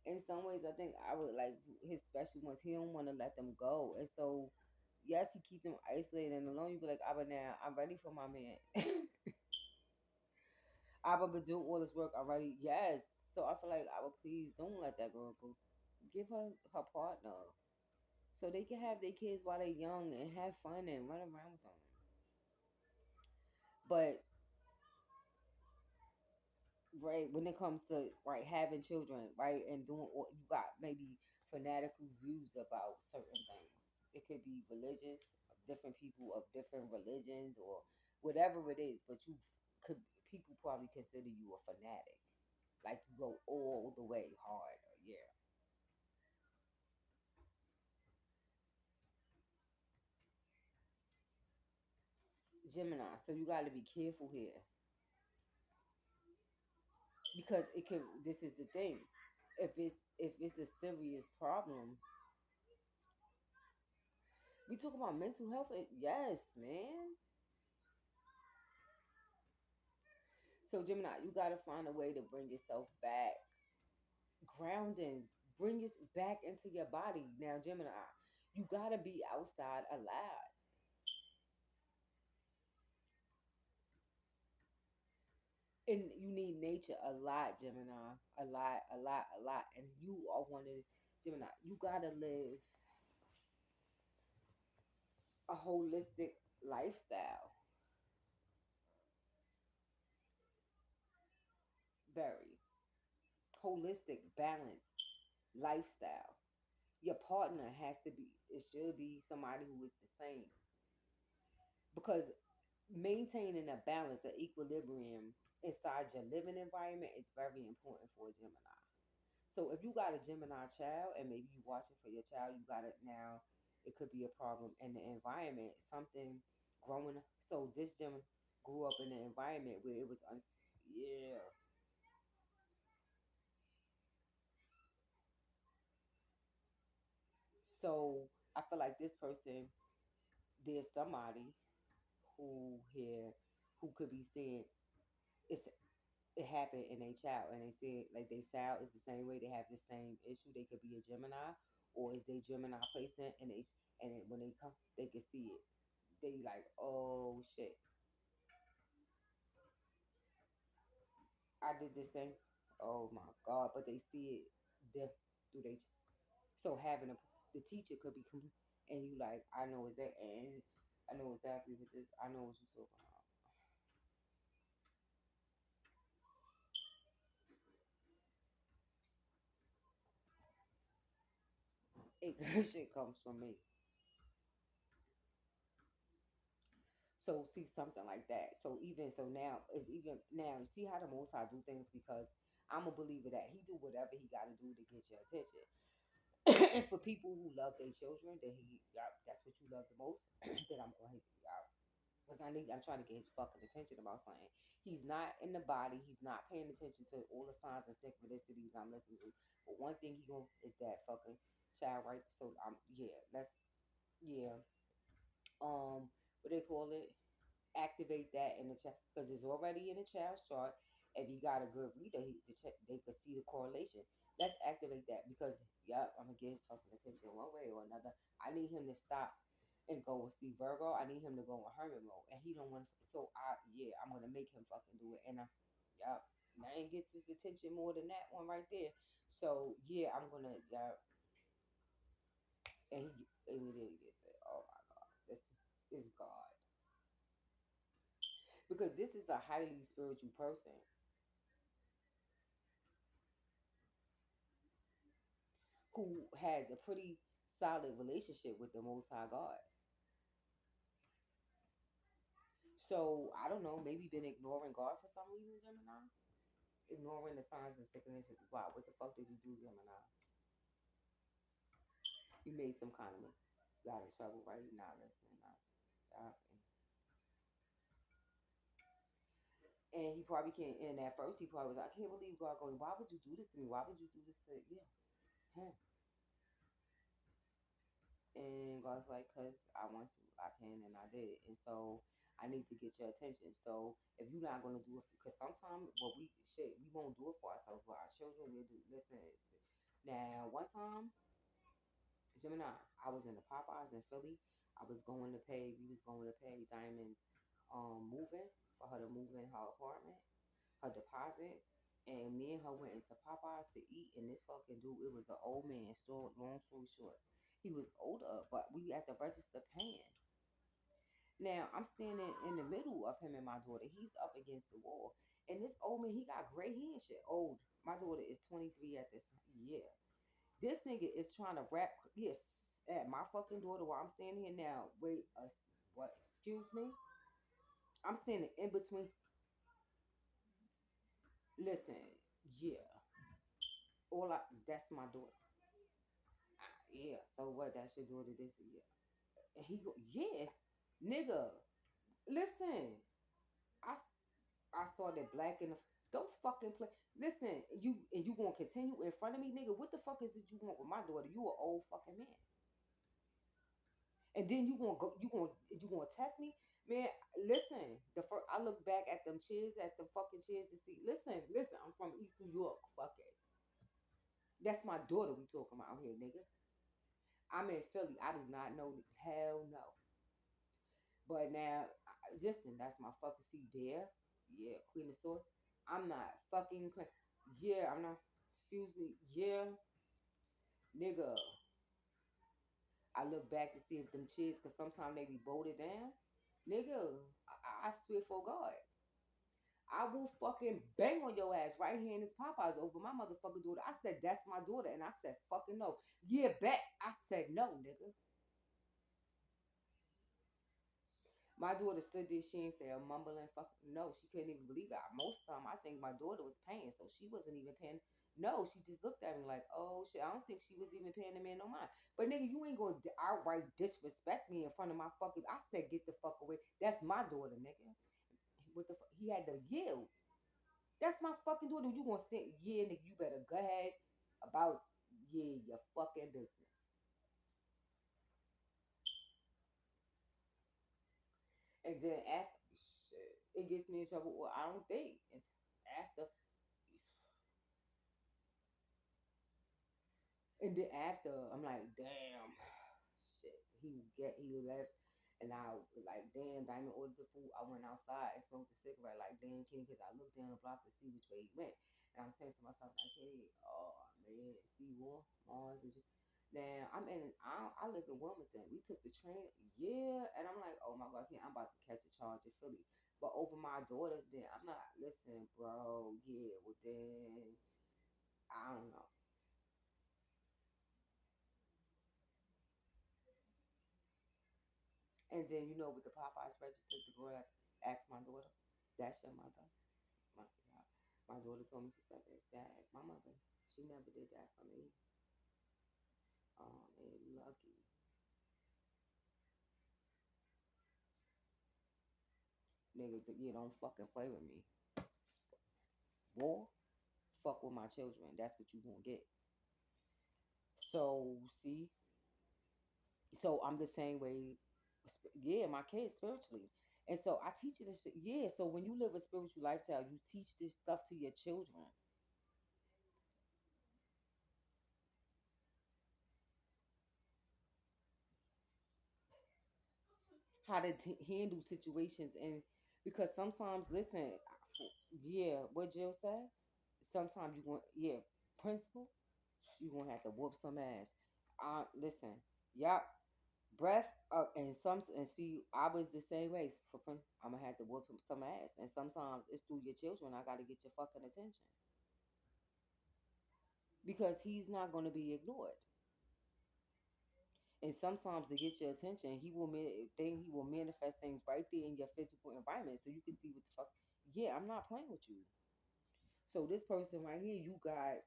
in some ways, I think I would like his special ones. He don't want to let them go, and so yes, he keep them isolated and alone. You be like, but now I'm ready for my man. I've been doing all this work already. Yes. So I feel like I would please don't let that girl go. Give her partner so they can have their kids while they're young and have fun and run around with them. But right when it comes to right having children, right, and doing all you got maybe fanatical views about certain things. It could be religious, different people of different religions or whatever it is. But could people probably consider you a fanatic, like you go all the way hard. Yeah. Gemini. So you got to be careful here because it can. This is the thing. If it's a serious problem, we talk about mental health. Yes, man. So Gemini, you got to find a way to bring yourself back, grounding, bring it back into your body. Now, Gemini, you got to be outside a lot, and you need nature a lot, Gemini. A lot, a lot, a lot. And you are one of Gemini. You got to live a holistic lifestyle. Very holistic, balanced lifestyle. Your partner has to be, it should be somebody who is the same. Because maintaining a balance, an equilibrium inside your living environment is very important for a Gemini. So if you got a Gemini child and maybe you watching for your child, you got it now. It could be a problem in the environment. Something growing. So this Gemini grew up in an environment where it was yeah. So I feel like this person, there's somebody who here who could be saying it happened in a child, and they said like they child is the same way, they have the same issue. They could be a Gemini, or is they Gemini placement, and when they come, they can see it. They like, oh shit, I did this thing. Oh my god, but they see it through they. So having the teacher could be and you like, I know is that, and I know exactly what this. I know what you're talking about. It shit comes from me. So see something like that. So even so now is even now you see how the Most High do things because I'm a believer that He do whatever He got to do to get your attention. And for people who love their children, then that's what you love the most. Then I'm going to help you out because I'm trying to get his fucking attention about something. He's not in the body. He's not paying attention to all the signs and synchronicities I'm listening to. But one thing he going is that fucking child, right? So yeah, let's yeah. What they call it? Activate that in the child because it's already in the child's chart. If he got a good reader, they could see the correlation. Let's activate that because yeah, I'm gonna get his fucking attention one way or another. I need him to stop and go and see Virgo. I need him to go in hermit mode, and he don't want. So yeah, I'm gonna make him fucking do it. And yeah. Nothing gets his attention more than that one right there. So yeah, I'm gonna yeah, and he immediately gets it. Oh my God, this is God because this is a highly spiritual person who has a pretty solid relationship with the Most High God. So I don't know, maybe been ignoring God for some reason, Gemini. Ignoring the signs and synchronicities. Wow, what the fuck did you do, Gemini? You made some kind of got in trouble, right? You're not listening. Not, and he probably can't. And at first, he probably was like, I can't believe God going, why would you do this to me? Why would you do this to, yeah, him? And God's like, because I want to, I can, and I did. And so I need to get your attention. So if you're not going to do it, because sometimes, well, we won't do it for ourselves, but our children will do. Listen, now, one time, Gemini, I was in the Popeyes in Philly. We was going to pay Diamond's moving for her to move in her apartment, her deposit. And me and her went into Popeyes to eat, and this fucking dude, it was an old man. Long story short, he was older, but we at the register paying. Now I'm standing in the middle of him and my daughter. He's up against the wall, and this old man, he got gray hair and shit. Old. My daughter is 23 at this year. This nigga is trying to rap, yes, at my fucking daughter while I'm standing here now. Wait, what? Excuse me? I'm standing in between. Listen, yeah. That's my daughter. Yeah, so what? That's your daughter this year. And he go, yes, nigga. Listen, I I started black in the. Don't fucking play. Listen, you gonna continue in front of me, nigga? What the fuck is it you want with my daughter? You an old fucking man. And then you gonna test me, man. Listen, the first I look back at them cheers at the fucking cheers to see. Listen, I'm from East New York. Fuck it, that's my daughter we talking about here, nigga. I'm in Philly. I do not know. Hell no. But now, listen, that's my fucking see there. Yeah, Queen of Sword. I'm not fucking. Yeah, I'm not. Excuse me. Yeah, nigga. I look back to see if them cheers, cause sometimes they be bolted down. Nigga, I swear for God. I will fucking bang on your ass right here in this Popeyes over my motherfucking daughter. I said, that's my daughter. And I said, fucking no. Yeah, bet. I said, no, nigga. My daughter stood there. She ain't say a mumbling fucking no. She couldn't even believe it. Most of the time, I think my daughter was paying. So she wasn't even paying. No, she just looked at me like, oh shit. I don't think she was even paying the man no mind. But nigga, you ain't gonna outright disrespect me in front of my fucking. I said, get the fuck away. That's my daughter, nigga. What the fuck? He had to yield. That's my fucking daughter. You gonna stand? Yeah, nigga, you better go ahead about your fucking business. And then after shit, it gets me in trouble. Well, I don't think it's after. And then after, I'm like, damn, shit. He left, and I was like, damn. Diamond ordered the food. I went outside and smoked a cigarette. Like, damn, Kenny, because I looked down the block to see which way he went, and I'm saying to myself, like, Kenny, oh man, see war, Mars and shit. Now I live in Wilmington. We took the train, yeah, and I'm like, oh my God, I'm about to catch a charge in Philly. But over my daughter's, then I'm not. Listen, bro. Yeah, well then I don't know. And then with the Popeyes register, the girl asked my daughter, "That's your mother?" Yeah. My daughter told me, she said, "That's that. My mother. She never did that for me. And lucky, nigga. You don't fucking play with me. War, fuck with my children. That's what you gonna get." So see, so I'm the same way. Yeah, my kids spiritually. And so I teach you this shit. Yeah, so when you live a spiritual lifestyle, you teach this stuff to your children. How to handle situations, and because sometimes, listen, Yeah, what Jill said. Sometimes you going, yeah, principal, you gonna have to whoop some ass. Listen, y'all, breath up, and see, I was the same way. I'm gonna have to whoop some ass, and sometimes it's through your children. I gotta get your fucking attention because he's not gonna be ignored. And sometimes to get your attention, he will manifest things right there in your physical environment, so you can see what the fuck. Yeah, I'm not playing with you. So this person right here, you got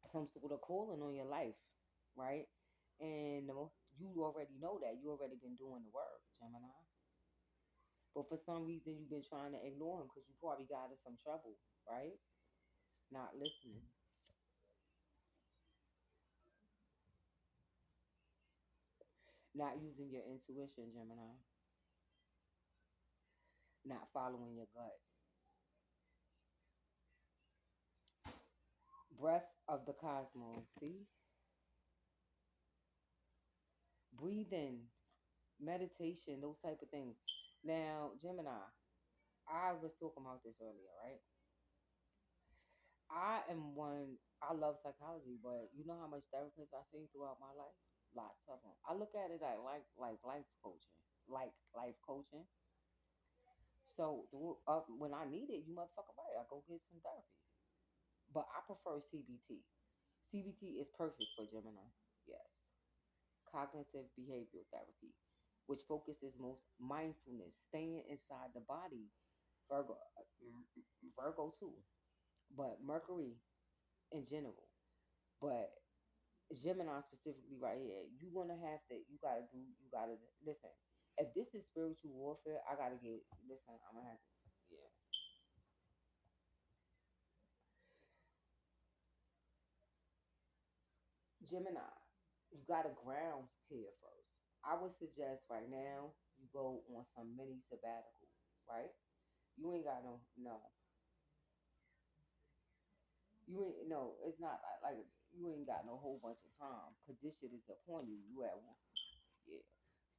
some sort of calling on your life, right? And you already know that. You already been doing the work, Gemini. But for some reason, you've been trying to ignore him because you probably got in some trouble, right? Not listening, not using your intuition, Gemini, not following your gut. Breath of the cosmos. See, breathing, meditation, those type of things. Now, Gemini, I was talking about this earlier, right? I am one. I love psychology, but you know how much therapists I've seen throughout my life? Lots of them. I look at it like life coaching, like life coaching. So when I need it, you motherfucker right, I go get some therapy. But I prefer CBT. CBT is perfect for Gemini. Yes, cognitive behavioral therapy, which focuses most mindfulness, staying inside the body. Virgo, Virgo too, but Mercury in general. But Gemini specifically right here, you gotta listen. If this is spiritual warfare, I gotta listen, I'm gonna have to, yeah. Gemini, you gotta ground here first. I would suggest right now you go on some mini sabbatical, right? You ain't got no, you ain't, no, it's not like you ain't got no whole bunch of time because this shit is upon you. You at one, yeah.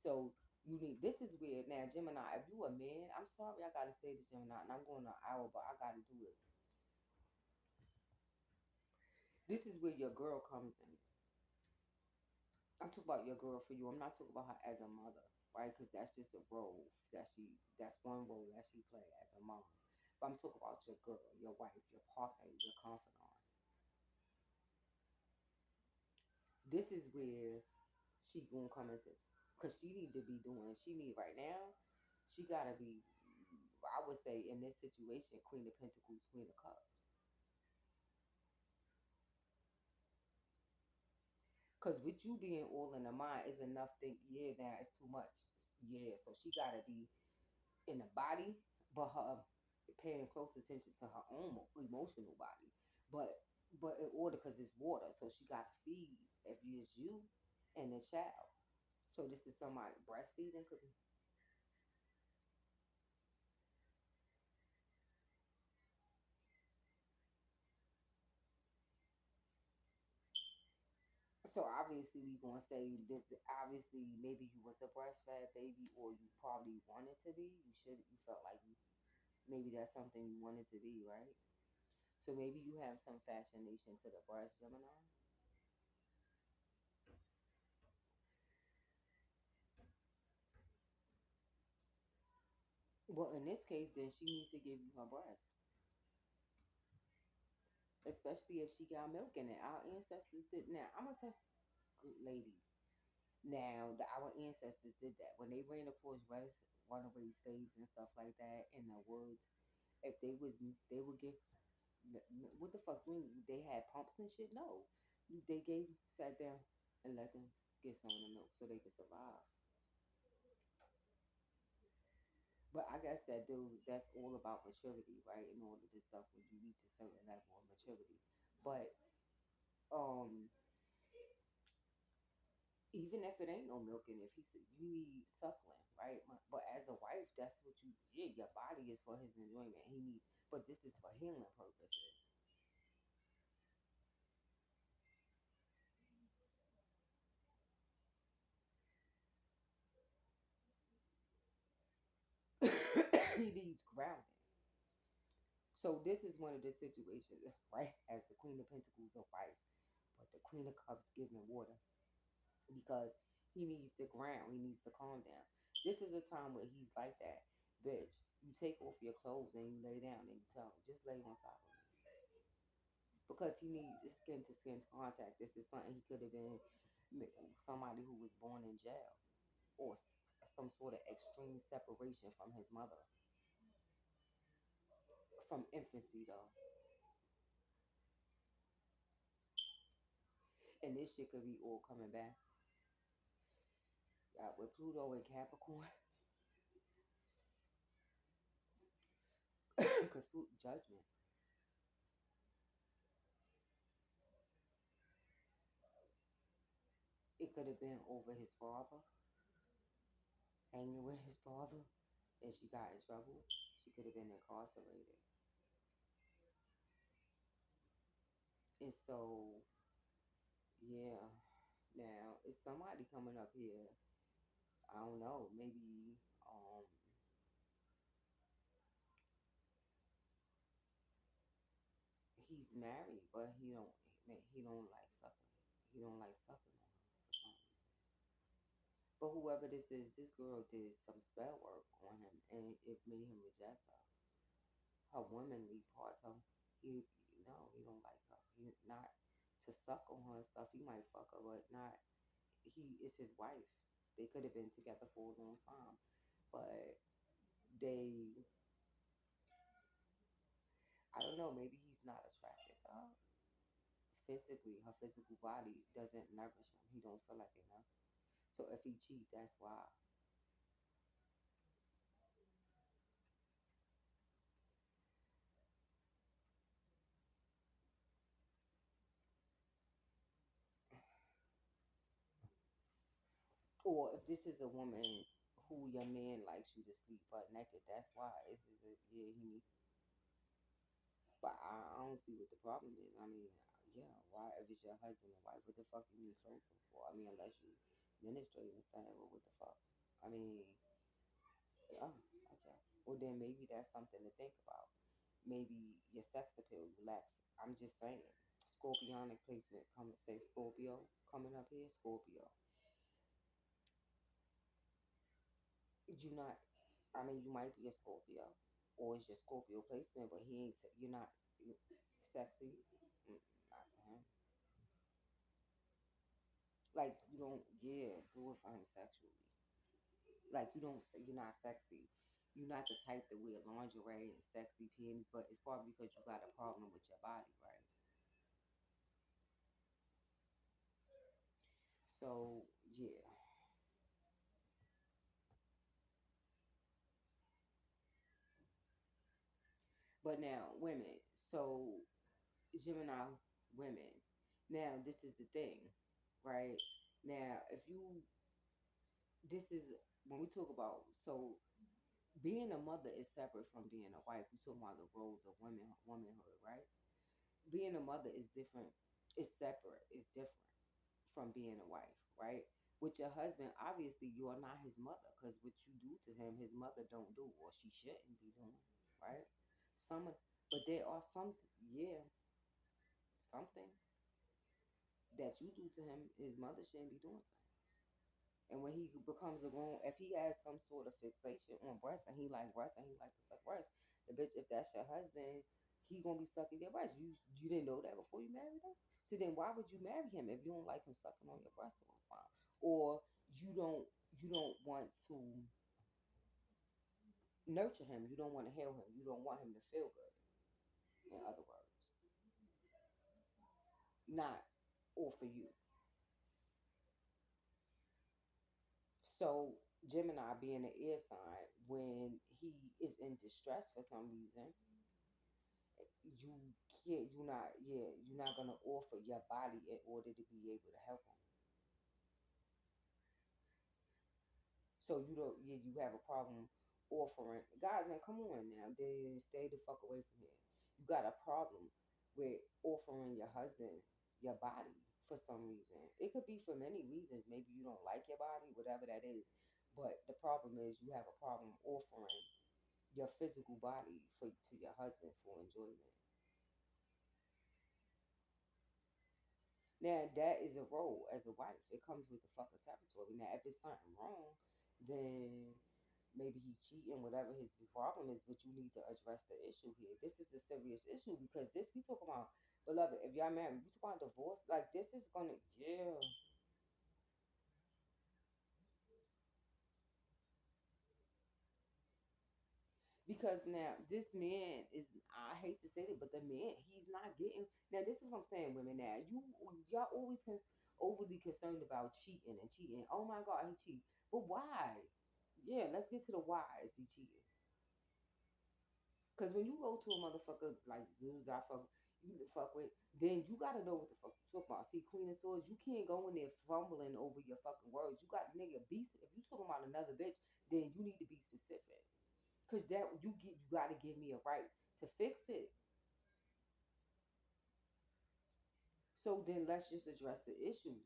So you need, this is weird. Now, Gemini, if you a man, I'm sorry I gotta say this, Gemini, and I'm going an hour, but I gotta do it. This is where your girl comes in. I'm talking about your girl for you. I'm not talking about her as a mother, right? Because that's just a role that's one role that she play as a mom. But I'm talking about your girl, your wife, your partner, your confidant. This is where she gonna come into, because she need to be doing, she need right now, she gotta be, I would say in this situation, Queen of Pentacles, Queen of Cups. Because with you being all in the mind is enough think, yeah, now it's too much. Yeah, so she gotta be in the body, but her paying close attention to her own emotional body. But in order, because it's water, so she gotta feed if it's you and the child. So this is somebody breastfeeding could be. So obviously we gonna say this. Obviously, maybe you was a breastfed baby, or you probably wanted to be. You felt like maybe that's something you wanted to be, right? So maybe you have some fascination to the breast, Gemini. Well, in this case, then she needs to give you her breast, especially if she got milk in it. Our ancestors did. Now I'm gonna tell ladies. Now our ancestors did that when they ran across runaway slaves and stuff like that in the woods. If they would get, what the fuck? They had pumps and shit. No, they sat down and let them get some of the milk so they could survive. But I guess that's all about maturity, right? And all of this stuff when you reach a certain level of maturity. But um, even if it ain't no milk in it, if you need suckling, right? But as a wife, that's what yeah, your body is for his enjoyment. He needs, but this is for healing purposes. He needs grounding. So this is one of the situations, right? As the Queen of Pentacles, a wife, but the Queen of Cups giving water because he needs to ground. He needs to calm down. This is a time where he's like that, bitch. You take off your clothes and you lay down and you tell him, just lay on top of me because he needs skin to contact. This is something he could have been somebody who was born in jail or some sort of extreme separation from his mother from infancy though. And this shit could be all coming back. With Pluto and Capricorn, because judgment, it could have been over his father, hanging with his father, and she got in trouble. She could have been incarcerated. And so, yeah. Now, is somebody coming up here? I don't know. Maybe he's married, but he don't like sucking. He don't like sucking on her for some reason. But whoever this is, this girl did some spell work on him, and it made him reject her. Her womanly parts. He don't like her. He not to suck on her and stuff. He might fuck her, but not. He is his wife. They could have been together for a long time, but they. I don't know. Maybe he's not attracted to her physically. Her physical body doesn't nourish him. He don't feel like enough. So if he cheat, that's why. Or if this is a woman who your man likes you to sleep butt naked, that's why. This is a yeah he. But I don't see what the problem is. I mean, yeah, why if it's your husband and wife, what the fuck you need clothes for? I mean, unless you ministry and stuff, well, what the fuck? I mean, yeah, okay. Well, then maybe that's something to think about. Maybe your sex appeal, relax. I'm just saying. Scorpionic placement, come say Scorpio coming up here. Scorpio, you not. I mean, you might be a Scorpio, or it's your Scorpio placement, but he ain't. You're not sexy. Not to him. Like you don't. Yeah, do it for him sexually. Like you don't. You're not sexy. You're not the type that wear lingerie and sexy panties, but it's probably because you got a problem with your body, right? So yeah. But now women. So Gemini women. Now this is the thing, right? Now if you this is when we talk about so being a mother is separate from being a wife. We talk about the roles of womanhood, right? Being a mother is different. It's separate. It's different from being a wife, right? With your husband, obviously you are not his mother because what you do to him, his mother don't do, or she shouldn't be doing, right? Some, but there are some, yeah, something that you do to him, his mother shouldn't be doing to him. And when he becomes a grown, if he has some sort of fixation on breast and he like breast and he like to suck breast, the bitch, if that's your husband, he gonna be sucking your breast. You didn't know that before you married him. So then why would you marry him if you don't like him sucking on your breast all the time, or you don't want to nurture him, you don't want to heal him, you don't want him to feel good. In other words, not all for you. So Gemini being an air sign, when he is in distress for some reason, you you're not gonna offer your body in order to be able to help him. So you don't you have a problem offering guys, man, come on now. Then stay the fuck away from here. You got a problem with offering your husband your body for some reason. It could be for many reasons. Maybe you don't like your body, whatever that is. But the problem is you have a problem offering your physical body for to your husband for enjoyment. Now that is a role as a wife. It comes with the fucking territory. Now if it's something wrong, then maybe he's cheating, whatever his problem is, but you need to address the issue here. This is a serious issue because this we talk about, beloved, if y'all married, we talk about divorce, like this is gonna, yeah. Because now this man is, I hate to say it, but the man, he's not getting, now this is what I'm saying, women, now y'all always overly concerned about cheating and cheating. Oh my God, he cheat. But why? Yeah, let's get to the why is he cheating. Because when you go to a motherfucker like dudes I fuck, you to fuck with, then you gotta know what the fuck you talk about. See, Queen of Swords, you can't go in there fumbling over your fucking words. You got nigga be, if you talking about another bitch, then you need to be specific. Cause that you gotta give me a right to fix it. So then let's just address the issue.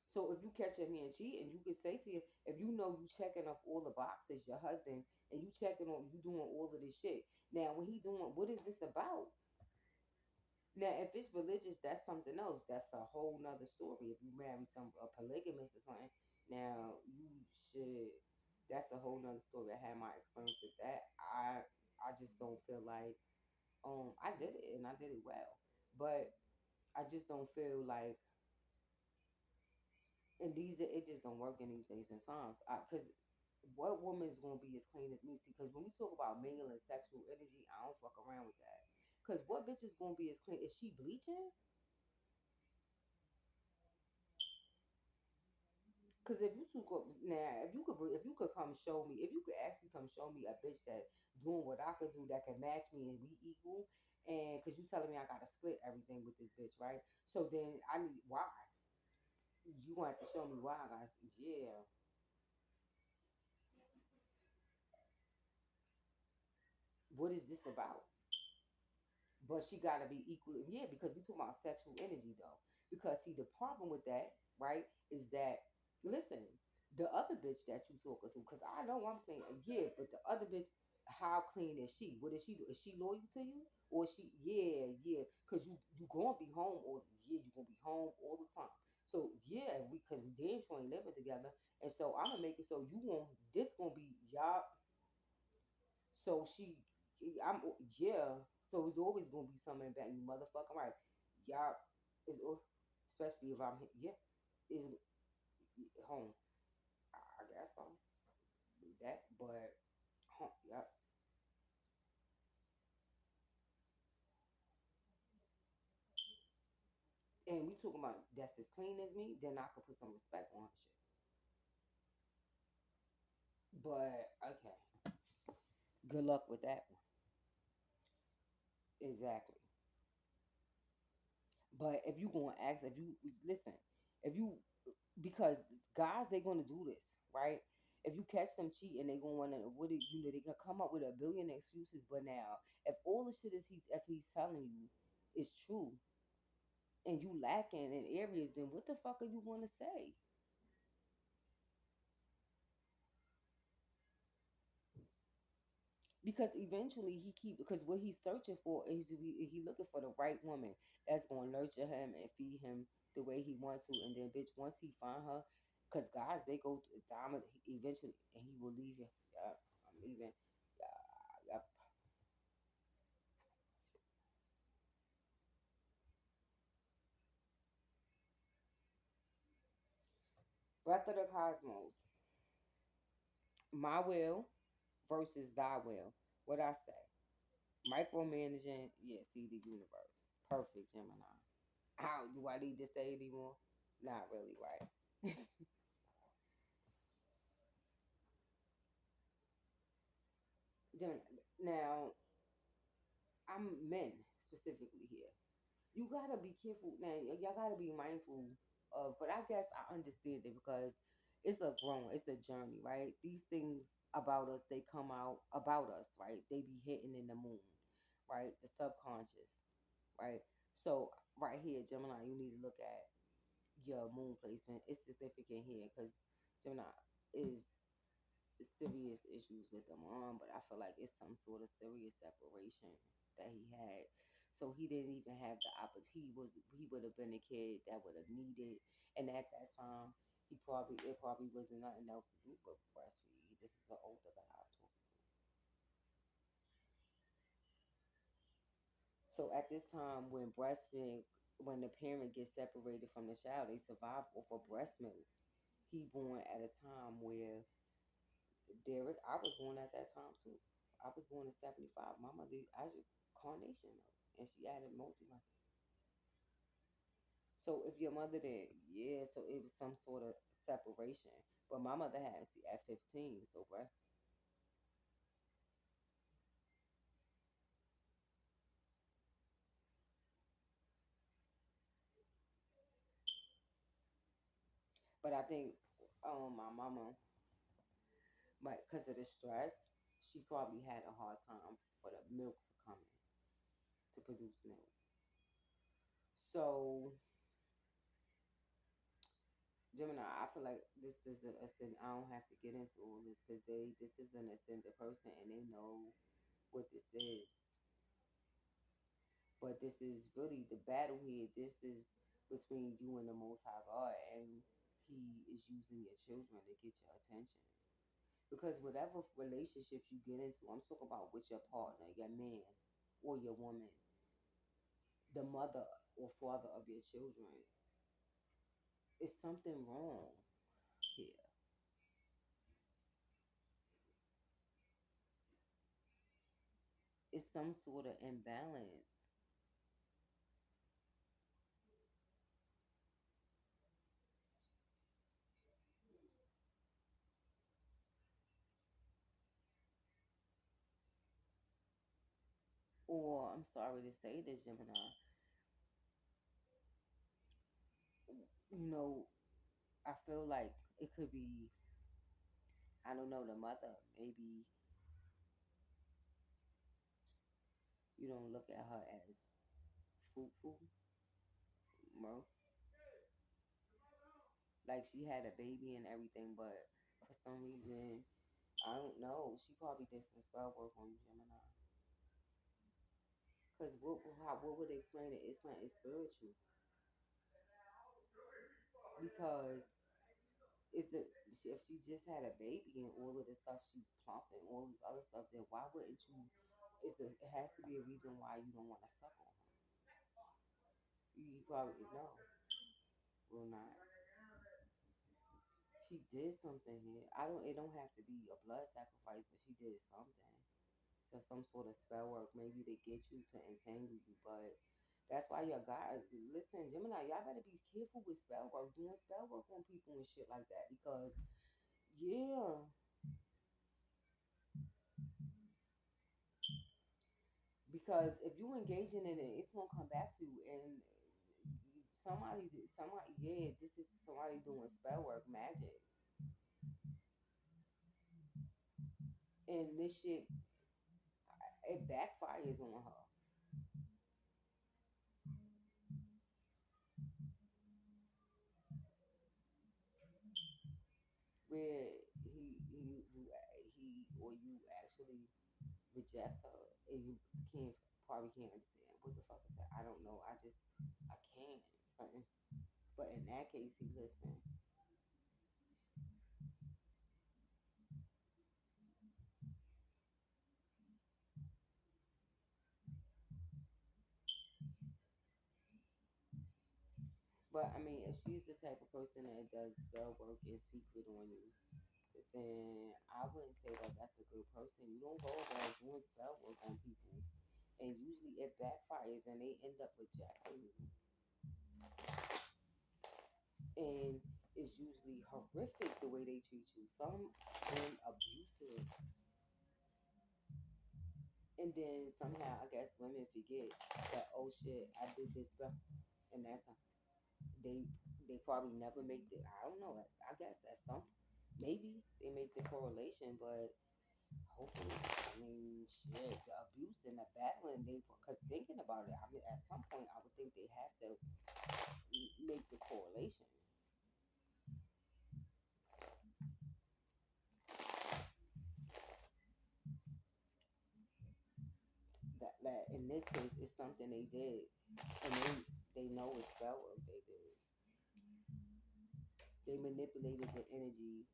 So if you catch a man cheating, you could say to you, if you know you checking off all the boxes, your husband, and you checking on you doing all of this shit. Now when he doing, what is this about? Now, if it's religious, that's something else. That's a whole nother story. If you marry some a polygamist or something, now you should. That's a whole nother story. I had my experience with that. I just don't feel like I did it and I did it well, but I just don't feel like, and these it just don't work in these days and times. Because what woman's gonna be as clean as me? See, because when we talk about male and sexual energy, I don't fuck around with that. Because what bitch is gonna be as clean? Is she bleaching? Because if you two go now, if you could come show me, if you could actually come show me a bitch that doing what I could do that can match me and we equal, and because you telling me I gotta split everything with this bitch, right? So then I need why you want to show me why I gotta split? Yeah, what is this about? But she gotta be equal. Yeah, because we talk about sexual energy though. Because see, the problem with that, right, is that listen, the other bitch that you talking to, because I know I'm clean, yeah, but the other bitch, how clean is she? What does she do? Is she loyal to you, or is she? Yeah, yeah, because you gonna be home, or yeah, you gonna be home all the time. So yeah, we because we damn sure ain't living together, and so I'm gonna make it so you won't. This gonna be y'all, so she, I'm, yeah. So it's always gonna be something about you, motherfucker. Right? Y'all is, especially if I'm, yeah, is home. I guess so. Do that, but home, yeah. And we talking about that's as clean as me. Then I could put some respect on her shit. But okay, good luck with that one. Exactly. But if you gonna ask, if you listen, if you because guys they gonna do this, right? If you catch them cheating, they gonna wanna what do you know they gonna come up with a billion excuses. But now, if all the shit is he's telling you is true and you lacking in areas, then what the fuck are you gonna say? Because eventually because what he's searching for is he looking for the right woman that's gonna nurture him and feed him the way he wants to, and then bitch once he find her, because guys they go through time eventually and he will leave you. Yeah, I'm leaving. Yeah, yep. Breath of the Cosmos. My will versus thy will. What I say? Micromanaging. Yeah, see the universe. Perfect, Gemini. How do I need to say anymore? Not really, right? Gemini. Now, I'm men specifically here. You gotta be careful. Now, y'all gotta be mindful of. But I guess I understand it because it's a journey, right? These things about us, they come out about us, right? They be hitting in the moon, right? The subconscious, right? So right here, Gemini, you need to look at your moon placement is significant here because Gemini is serious issues with the mom, but I feel like it's some sort of serious separation that he had. So he didn't even have the opportunity. He would have been a kid that would have needed, and at that time it probably wasn't nothing else to do but breastfeed. This is an older guy I'm talking to. So at this time, when the parent gets separated from the child, they survive off of breast milk. He born at a time where Derek, I was born at that time too. I was born in '75. My mother, I just carnation milk, and she added multi. So if your mother did, yeah, so it was some sort of separation. But my mother had see at 15, so right. But I think my mama, because of the stress, she probably had a hard time for the milk to come in to produce milk. So Gemini, I feel like this is a sin. I don't have to get into all this because this is an ascended person and they know what this is. But this is really the battle here. This is between you and the Most High God, and He is using your children to get your attention. Because whatever relationships you get into, I'm talking about with your partner, your man, or your woman, the mother or father of your children, it's something wrong here. It's some sort of imbalance. Or I'm sorry to say this, Gemini, you know, I feel like it could be, I don't know, the mother. Maybe you don't look at her as fruitful, bro. Like she had a baby and everything, but for some reason, I don't know. She probably did some spell work on Gemini. Cause what would explain it? It's not it's spiritual because is it if she just had a baby and all of the stuff she's plumping, all this other stuff, then why wouldn't you? It has to be a reason why you don't want to suck on her. You probably know. Will not. She did something here. I don't. It don't have to be a blood sacrifice, but she did something. So some sort of spell work, maybe to get you to entangle you. But that's why your guys listen, Gemini. Y'all better be careful with spell work, doing spell work on people and shit like that. Because yeah, because if you engaging in it, it's gonna come back to you. And yeah, this is somebody doing spell work, magic, and this shit it backfires on her. Where he or you actually rejects her and you can't understand what the fuck is that. I don't know. I can't something. But in that case, he listened. But I mean, if she's the type of person that does spell work in secret on you, then I wouldn't say that that's a good person. You don't go around doing spell work on people, and usually it backfires and they end up rejecting you. And it's usually horrific the way they treat you. Some men abusive, and then somehow I guess women forget that oh shit I did this spell, and that's they they probably never make the I don't know I guess at some maybe they make the correlation, but hopefully I mean shit the abuse and the battling they because thinking about it I mean at some point I would think they have to make the correlation. that in this case it's something they did, and they know it's spell work they did. They manipulated the energy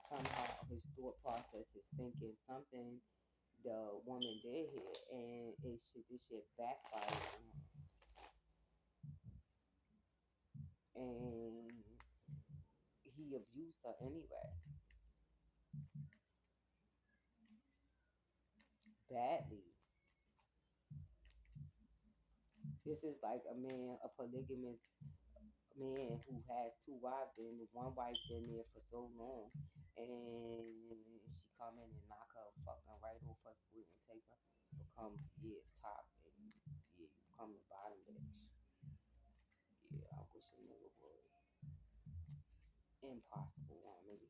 somehow, his thought process, his thinking, something the woman did here, and this shit backfired on him. And he abused her anyway, badly. This is like a man, a polygamous man who has two wives, and one wife been there for so long, and she come in and knock her fucking right off her square and take her, become top, and you become the bottom bitch. Yeah, I wish a nigga would. Impossible woman.